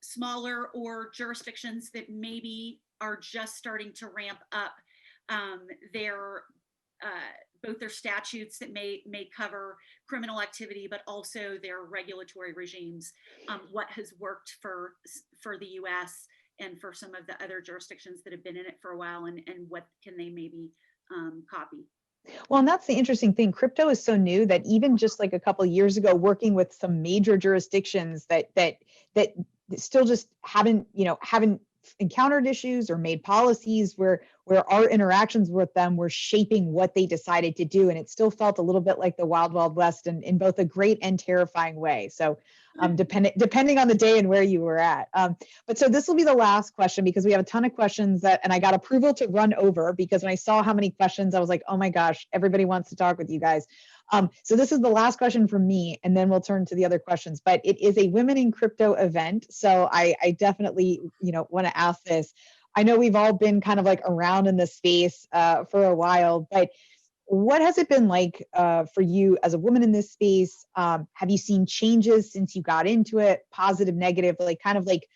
smaller or jurisdictions that maybe are just starting to ramp up their both their statutes that may cover criminal activity, but also their regulatory regimes, what has worked for the US and for some of the other jurisdictions that have been in it for a while, and what can they maybe copy. Well, and that's the interesting thing. Crypto is so new that even just like a couple of years ago, working with some major jurisdictions that still just haven't encountered issues or made policies where our interactions with them were shaping what they decided to do. And it still felt a little bit like the Wild Wild West in both a great and terrifying way. So depending on the day and where you were at. But so this will be the last question, because we have a ton of questions and I got approval to run over, because when I saw how many questions, I was like, oh my gosh, everybody wants to talk with you guys. So this is the last question from me, and then we'll turn to the other questions. But it is a Women in Crypto event, so I definitely want to ask this. I know we've all been kind of like around in this space for a while, but what has it been like for you as a woman in this space? Have you seen changes since you got into it, positive, negative, like kind of like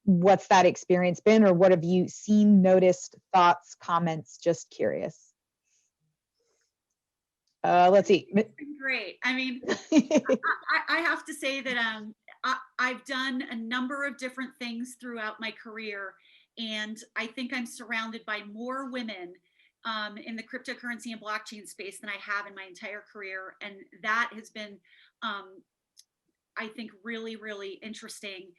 what's that experience been, or what have you seen, noticed, thoughts, comments? Just curious. Let's see. It's been great. I mean, I have to say that I've done a number of different things throughout my career, and I think I'm surrounded by more women in the cryptocurrency and blockchain space than I have in my entire career, and that has been, I think, really, really interesting.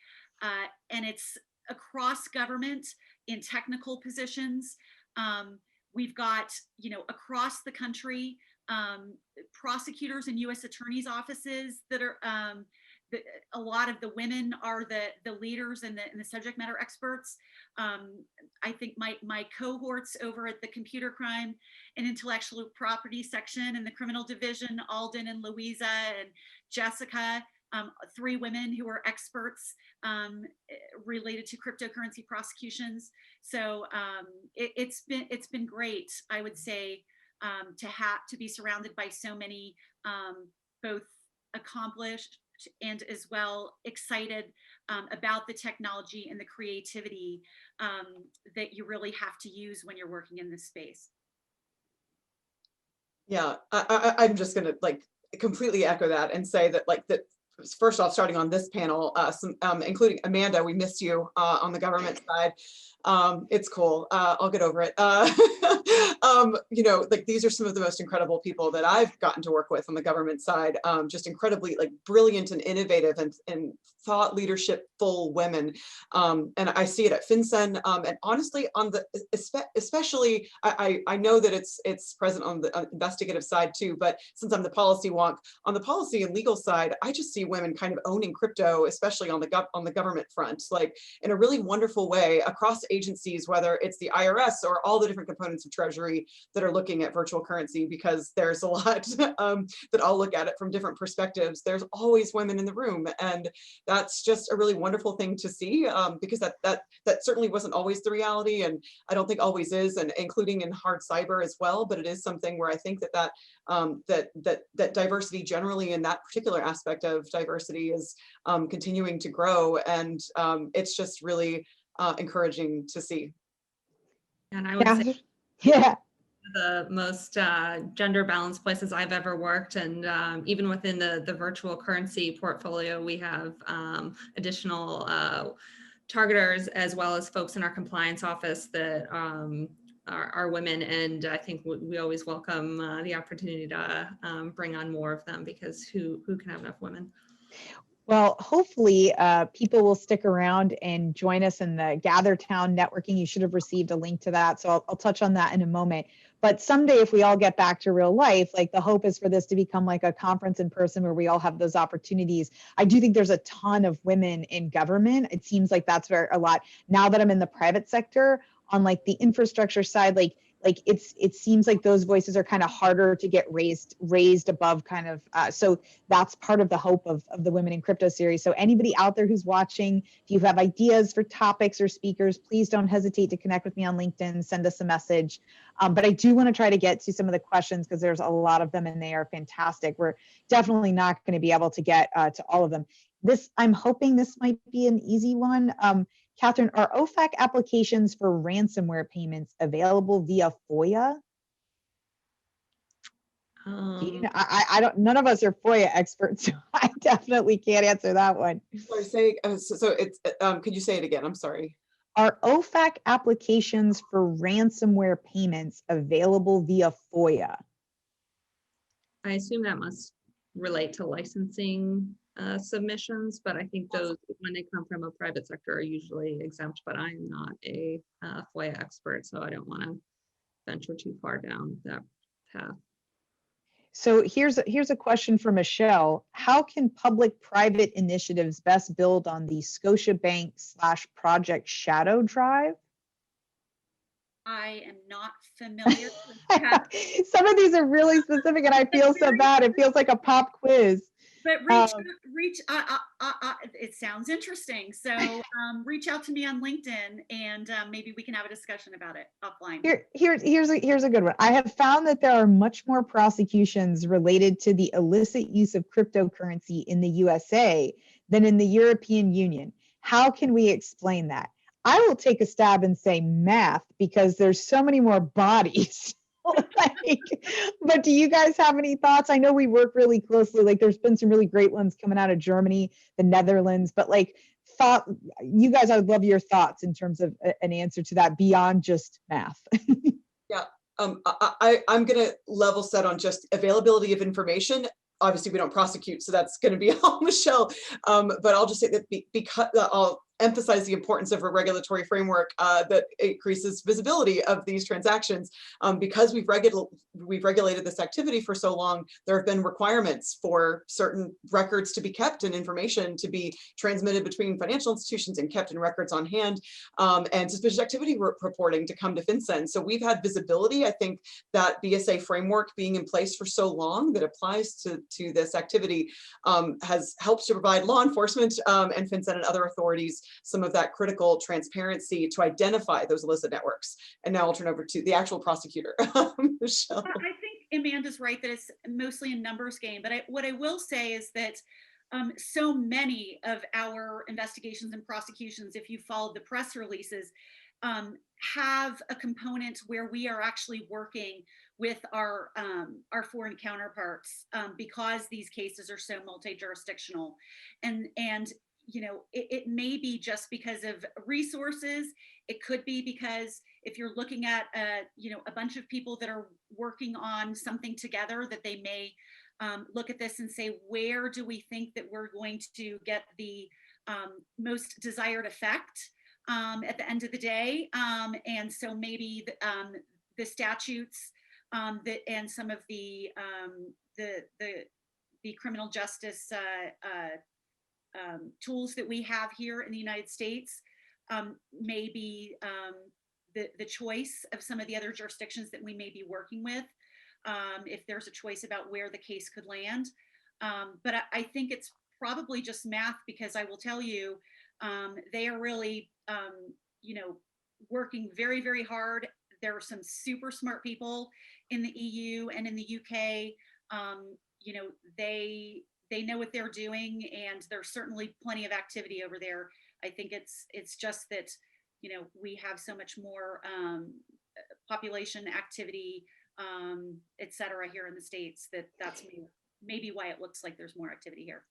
And it's across government in technical positions. We've got, across the country, prosecutors and U.S. attorneys' offices that are, a lot of the women are the leaders and the subject matter experts. I think my cohorts over at the computer crime and intellectual property section in the criminal division, Alden and Louisa and Jessica, 3 women who are experts related to cryptocurrency prosecutions. So it's been great, I would say, to be surrounded by so many both accomplished and as well excited about the technology and the creativity that you really have to use when you're working in this space. Yeah, I'm just gonna like completely echo that and say that first off, starting on this panel, including Amanda, we missed you on the government side. It's cool. I'll get over it. These are some of the most incredible people that I've gotten to work with on the government side. Just incredibly brilliant and innovative and thought leadership full women. And I see it at FinCEN. And honestly, especially, I know that it's present on the investigative side too, but since I'm the policy wonk, on the policy and legal side, I just see women kind of owning crypto, especially on the government front, in a really wonderful way across agencies, whether it's the IRS or all the different components of Treasury that are looking at virtual currency, because there's a lot that I'll look at it from different perspectives. There's always women in the room, and that's just a really wonderful thing to see, because that certainly wasn't always the reality, and I don't think always is, and including in hard cyber as well. But it is something where I think that diversity generally, in that particular aspect of diversity, is continuing to grow, and it's just really encouraging to see. And I would say, yeah, the most gender balanced places I've ever worked, and even within the virtual currency portfolio, we have additional targeters as well as folks in our compliance office that are women, and I think we always welcome the opportunity to bring on more of them, because who can have enough women? Well, hopefully people will stick around and join us in the Gather Town networking. You should have received a link to that, so I'll touch on that in a moment. But someday, if we all get back to real life, the hope is for this to become like a conference in person where we all have those opportunities. I do think there's a ton of women in government. It seems like that's where a lot, now that I'm in the private sector, on the infrastructure side, it seems like those voices are kind of harder to get raised above kind of, so that's part of the hope of the Women in Crypto series. So anybody out there who's watching, if you have ideas for topics or speakers, please don't hesitate to connect with me on LinkedIn, send us a message. But I do want to try to get to some of the questions, because there's a lot of them and they are fantastic. We're definitely not going to be able to get to all of them. I'm hoping this might be an easy one. Katherine, are OFAC applications for ransomware payments available via FOIA? I don't. None of us are FOIA experts, so I definitely can't answer that one. Could you say it again? I'm sorry. Are OFAC applications for ransomware payments available via FOIA? I assume that must relate to licensing submissions, but I think those, when they come from a private sector, are usually exempt, but I'm not a FOIA expert, so I don't want to venture too far down that path. So here's a question for Michele. How can public-private initiatives best build on the Scotiabank/Project Shadow Drive? I am not familiar with that. Some of these are really specific, and I feel so bad. It feels like a pop quiz. But it sounds interesting. So reach out to me on LinkedIn and maybe we can have a discussion about it offline. Here's a good one. I have found that there are much more prosecutions related to the illicit use of cryptocurrency in the USA than in the European Union. How can we explain that? I will take a stab and say math, because there's so many more bodies. But do you guys have any thoughts? I know we work really closely. Like, there's been some really great ones coming out of Germany, the Netherlands, but you guys, I would love your thoughts in terms of an answer to that beyond just math. Yeah, I'm going to level set on just availability of information. Obviously, we don't prosecute, so that's going to be all Michele. But I'll just say that because I'll emphasize the importance of a regulatory framework that increases visibility of these transactions. Because we've regulated this activity for so long, there have been requirements for certain records to be kept and information to be transmitted between financial institutions and kept in records on hand, and suspicious activity reporting to come to FinCEN. So we've had visibility. I think that BSA framework being in place for so long that applies to this activity has helped to provide law enforcement and FinCEN and other authorities some of that critical transparency to identify those illicit networks. And now I'll turn over to the actual prosecutor, Michele. I think Amanda's right that it's mostly a numbers game, but what I will say is that so many of our investigations and prosecutions, if you followed the press releases, have a component where we are actually working with our foreign counterparts because these cases are so multi-jurisdictional, and you know, it may be just because of resources. It could be because if you're looking at you know, a bunch of people that are working on something together, that they may look at this and say, where do we think that we're going to get the most desired effect at the end of the day? And so maybe the statutes that and some of the criminal justice tools that we have here in the United States may be the choice of some of the other jurisdictions that we may be working with, if there's a choice about where the case could land. But I think it's probably just math, because I will tell you, they are really, you know, working very, very hard. There are some super smart people in the EU and in the UK. You know, they know what they're doing, and there's certainly plenty of activity over there. I think it's just that, you know, we have so much more population activity, et cetera, here in the States, that's maybe why it looks like there's more activity here.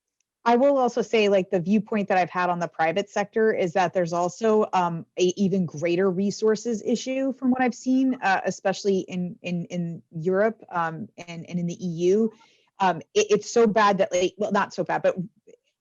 I will also say, like, the viewpoint that I've had on the private sector is that there's also a even greater resources issue from what I've seen, especially in Europe and in the EU. It's so bad that, like, well, not so bad, but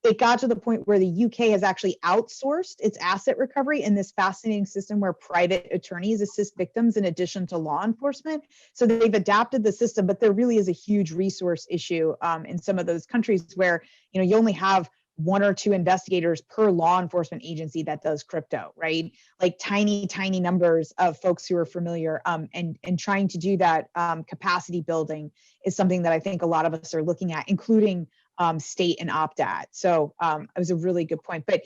it got to the point where the UK has actually outsourced its asset recovery in this fascinating system where private attorneys assist victims in addition to law enforcement. So they've adapted the system, but there really is a huge resource issue in some of those countries where, you know, you only have 1 or 2 investigators per law enforcement agency that does crypto, right? Like tiny numbers of folks who are familiar, and trying to do that capacity building is something that I think a lot of us are looking at, including state and opt-out. So it was a really good point. But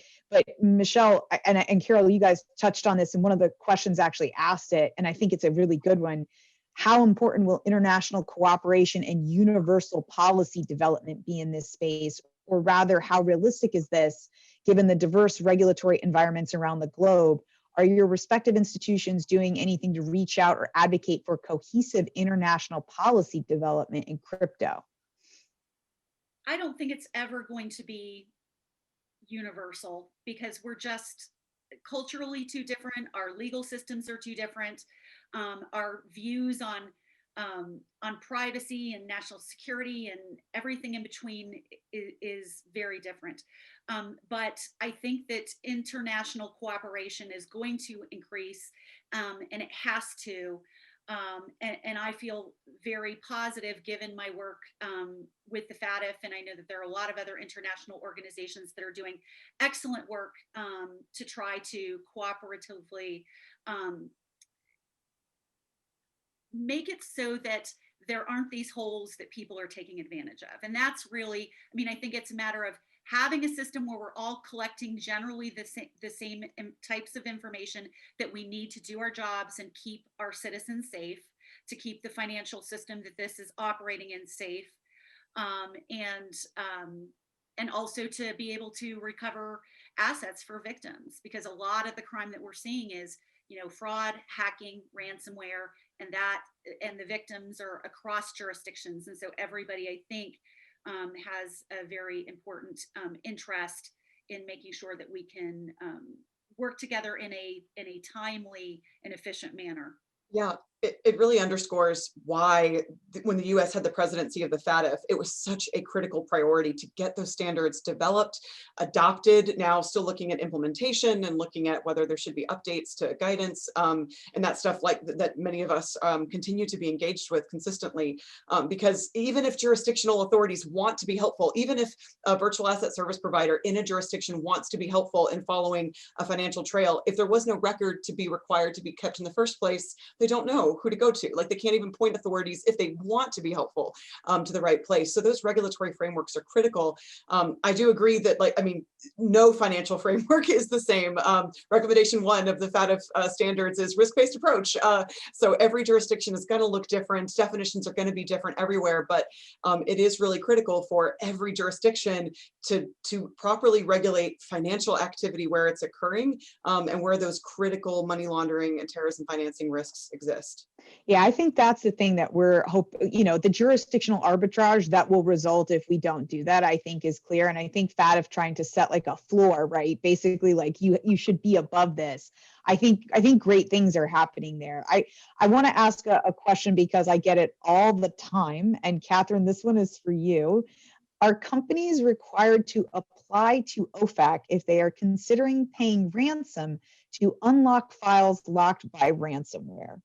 Michele and Carole, you guys touched on this, and one of the questions actually asked it, and I think it's a really good one. How important will international cooperation and universal policy development be in this space? Or rather, how realistic is this, given the diverse regulatory environments around the globe? Are your respective institutions doing anything to reach out or advocate for cohesive international policy development in crypto? I don't think it's ever going to be universal, because we're just culturally too different. Our legal systems are too different. Our views on privacy and national security and everything in between is very different. But I think that international cooperation is going to increase, and it has to. And I feel very positive, given my work with the FATF, and I know that there are a lot of other international organizations that are doing excellent work to try to cooperatively make it so that there aren't these holes that people are taking advantage of. And that's really, I mean, I think it's a matter of having a system where we're all collecting generally the same types of information that we need to do our jobs and keep our citizens safe, to keep the financial system that this is operating in safe, and also to be able to recover assets for victims, because a lot of the crime that we're seeing is, you know, fraud, hacking, ransomware, and the victims are across jurisdictions. And so everybody, I think, has a very important interest in making sure that we can work together in a timely and efficient manner. Yeah, it really underscores why when the US had the presidency of the FATF, it was such a critical priority to get those standards developed, adopted, now still looking at implementation and looking at whether there should be updates to guidance, and that stuff like that many of us continue to be engaged with consistently, because even if jurisdictional authorities want to be helpful, even if a virtual asset service provider in a jurisdiction wants to be helpful in following a financial trail, if there was no record to be required to be kept in the first place, they don't know who to go to. Like, they can't even point authorities if they want to be helpful to the right place. So those regulatory frameworks are critical. I do agree that, like, I mean, no financial framework is the same. Recommendation 1 of the FATF standards is risk-based approach. So every jurisdiction is going to look different. Definitions are going to be different everywhere, but it is really critical for every jurisdiction to properly regulate financial activity where it's occurring, and where those critical money laundering and terrorism financing risks exist. Yeah, I think that's the thing that we're the jurisdictional arbitrage that will result if we don't do that, I think, is clear. And I think FATF trying to set like a floor, right? Basically, like you should be above this. I think great things are happening there. I want to ask a question because I get it all the time. And Katherine, this one is for you. Are companies required to apply to OFAC if they are considering paying ransom to unlock files locked by ransomware?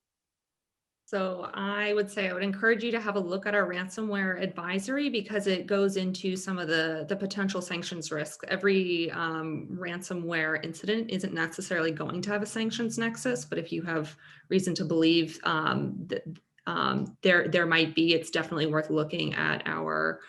So I would say I would encourage you to have a look at our ransomware advisory, because it goes into some of the potential sanctions risks. Every ransomware incident isn't necessarily going to have a sanctions nexus, but if you have reason to believe that there might be, it's definitely worth looking at our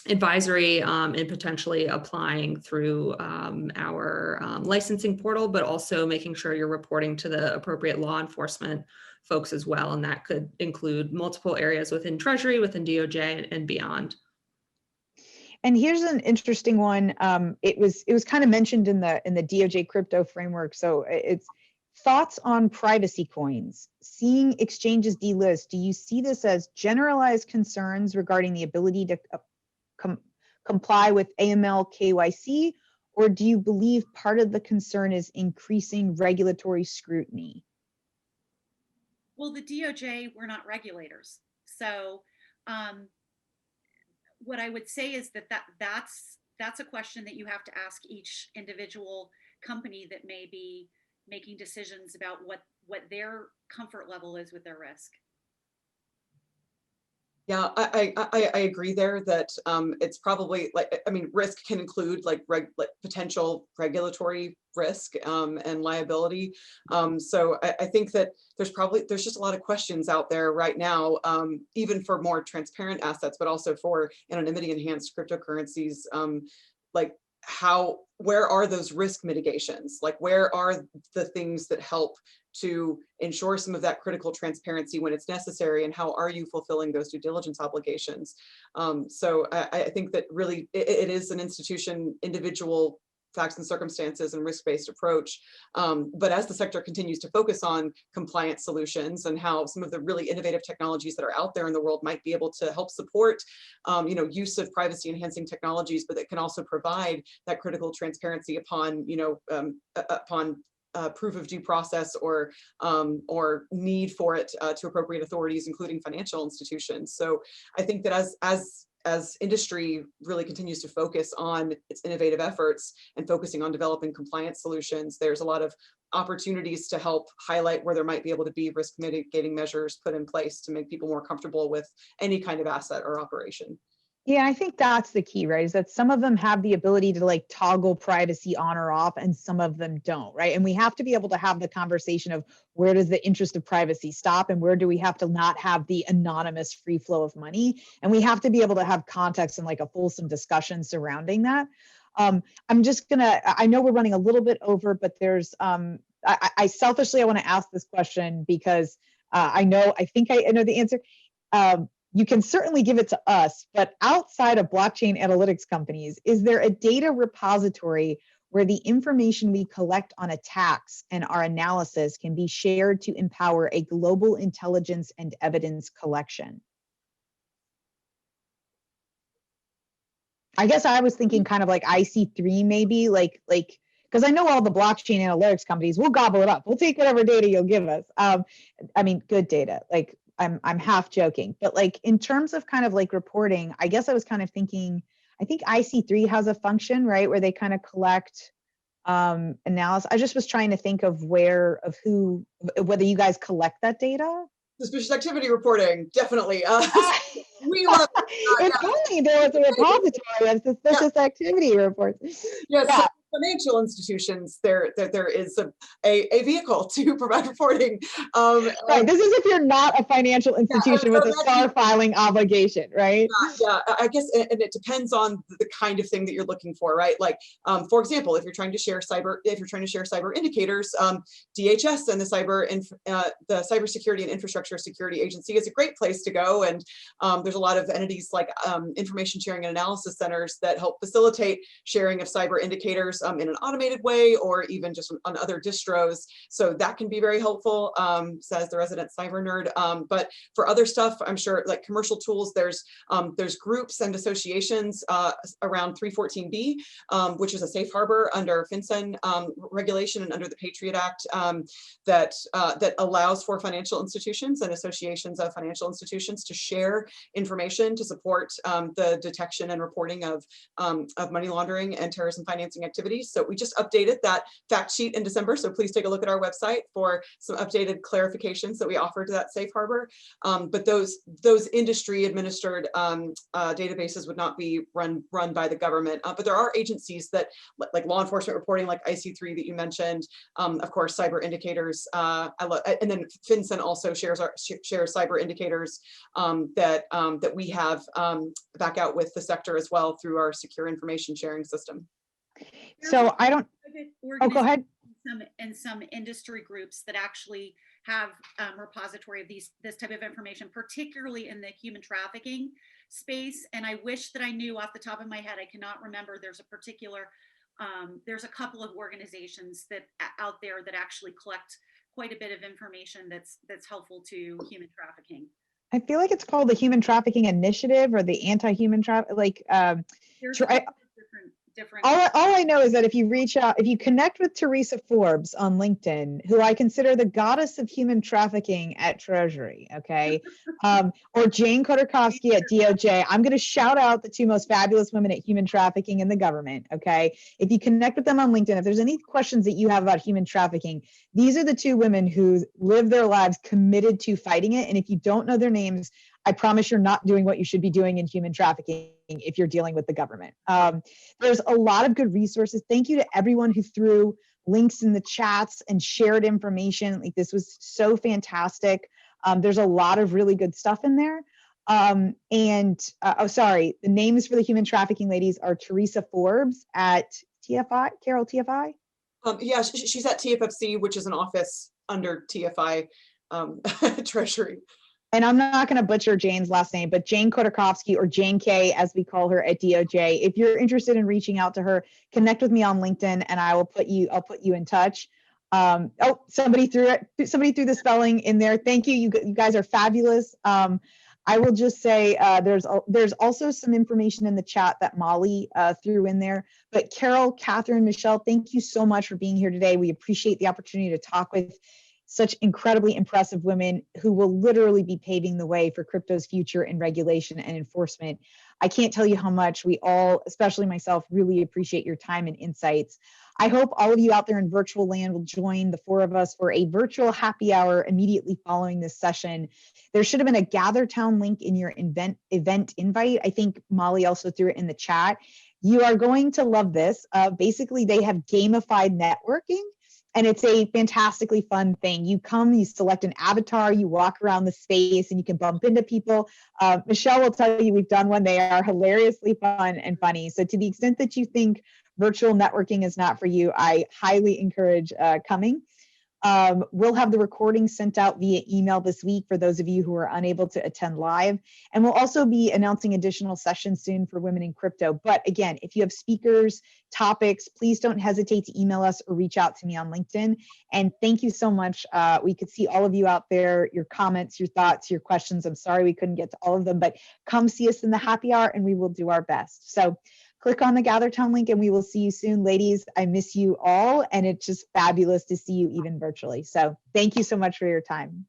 advisory and potentially applying through our licensing portal, but also making sure you're reporting to the appropriate law enforcement folks as well. And that could include multiple areas within Treasury, within DOJ, and beyond. And here's an interesting one. It was kind of mentioned in the DOJ crypto framework. So it's thoughts on privacy coins. Seeing exchanges delist, do you see this as generalized concerns regarding the ability to comply with AML KYC, or do you believe part of the concern is increasing regulatory scrutiny? Well, the DOJ, we're not regulators. So what I would say is that's a question that you have to ask each individual company that may be making decisions about what their comfort level is with their risk. Yeah, I agree there that it's probably, like, I mean, risk can include like potential regulatory risk and liability. So I think that there's just a lot of questions out there right now, even for more transparent assets, but also for anonymity enhanced cryptocurrencies. Like, where are those risk mitigations? Like, where are the things that help to ensure some of that critical transparency when it's necessary, and how are you fulfilling those due diligence obligations? So I think that really it is an institution, individual facts and circumstances and risk-based approach. But as the sector continues to focus on compliance solutions and how some of the really innovative technologies that are out there in the world might be able to help support use of privacy enhancing technologies, but that can also provide that critical transparency upon proof of due process or need for it to appropriate authorities, including financial institutions. So I think that as industry really continues to focus on its innovative efforts and focusing on developing compliance solutions, there's a lot of opportunities to help highlight where there might be able to be risk mitigating measures put in place to make people more comfortable with any kind of asset or operation. Yeah, I think that's the key, right? Is that some of them have the ability to like toggle privacy on or off, and some of them don't, right? And we have to be able to have the conversation of where does the interest of privacy stop and where do we have to not have the anonymous free flow of money? And we have to be able to have context and like a fulsome discussion surrounding that. I'm just gonna, I know we're running a little bit over, but there's, I selfishly, I want to ask this question because I think I know the answer. You can certainly give it to us, but outside of blockchain analytics companies, is there a data repository where the information we collect on attacks and our analysis can be shared to empower a global intelligence and evidence collection? I guess I was thinking kind of like IC3 maybe, like because I know all the blockchain analytics companies will gobble it up. We'll take whatever data you'll give us. I mean, good data. Like I'm half joking, but like in terms of kind of like reporting, I guess I was kind of thinking, I think IC3 has a function, right, where they kind of collect analysis. I just was trying to think of whether you guys collect that data. Suspicious activity reporting, definitely. We love it. If only there was a repository of suspicious activity reports. Yes, yeah. So financial institutions, there is a vehicle to provide reporting. Right. This is if you're not a financial institution with a SAR filing obligation, right? Yeah, I guess, and it depends on the kind of thing that you're looking for, right? Like, for example, if you're trying to share cyber indicators, DHS and the Cybersecurity and Infrastructure Security Agency is a great place to go. And there's a lot of entities like information sharing and analysis centers that help facilitate sharing of cyber indicators in an automated way, or even just on other distros. So that can be very helpful, says the resident cyber nerd. But for other stuff, I'm sure like commercial tools, there's groups and associations around 314B, which is a safe harbor under FinCEN regulation and under the Patriot Act that allows for financial institutions and associations of financial institutions to share information to support the detection and reporting of money laundering and terrorism financing activities. So we just updated that fact sheet in December. So please take a look at our website for some updated clarifications that we offer to that safe harbor. But those industry administered databases would not be run by the government. But there are agencies that like law enforcement reporting, like IC3 that you mentioned. Of course, cyber indicators. And then FinCEN also shares cyber indicators that we have back out with the sector as well through our secure information sharing system. So I don't, go ahead. And some industry groups that actually have repository of this type of information, particularly in the human trafficking space. And I wish that I knew off the top of my head, I cannot remember. There's a couple of organizations that out there that actually collect quite a bit of information that's helpful to human trafficking. I feel like it's called the Human Trafficking Initiative or the Anti-Human Trafficking, like, different. All I know is that if you reach out, if you connect with Teresa Forbes on LinkedIn, who I consider the goddess of human trafficking at Treasury, okay, or Jane Khodorkovsky at DOJ, I'm going to shout out the two most fabulous women at human trafficking in the government, okay? If you connect with them on LinkedIn, if there's any questions that you have about human trafficking, these are the two women who live their lives committed to fighting it. And if you don't know their names, I promise you're not doing what you should be doing in human trafficking if you're dealing with the government. There's a lot of good resources. Thank you to everyone who threw links in the chats and shared information. Like, this was so fantastic. There's a lot of really good stuff in there. The names for the human trafficking ladies are Teresa Forbes at TFI, Carole, TFI? Yeah, she's at TFFC, which is an office under TFI Treasury. And I'm not going to butcher Jane's last name, but Jane Khodorkovsky, or Jane K, as we call her at DOJ. If you're interested in reaching out to her, connect with me on LinkedIn, and I'll put you in touch. Somebody threw the spelling in there. Thank you. You guys are fabulous. I will just say there's also some information in the chat that Molly threw in there. But Carole, Katherine, Michele, thank you so much for being here today. We appreciate the opportunity to talk with such incredibly impressive women who will literally be paving the way for crypto's future in regulation and enforcement. I can't tell you how much we all, especially myself, really appreciate your time and insights. I hope all of you out there in virtual land will join the four of us for a virtual happy hour immediately following this session. There should have been a GatherTown link in your event invite. I think Molly also threw it in the chat. You are going to love this. Basically, they have gamified networking, and it's a fantastically fun thing. You come, you select an avatar, you walk around the space, and you can bump into people. Michele will tell you we've done one. They are hilariously fun and funny. So to the extent that you think virtual networking is not for you, I highly encourage coming. We'll have the recording sent out via email this week for those of you who are unable to attend live. And we'll also be announcing additional sessions soon for Women in Crypto. But again, if you have speakers, topics, please don't hesitate to email us or reach out to me on LinkedIn. And thank you so much. We could see all of you out there, your comments, your thoughts, your questions. I'm sorry we couldn't get to all of them, but come see us in the happy hour and we will do our best. So click on the GatherTown link and we will see you soon. Ladies, I miss you all, and it's just fabulous to see you even virtually. So thank you so much for your time.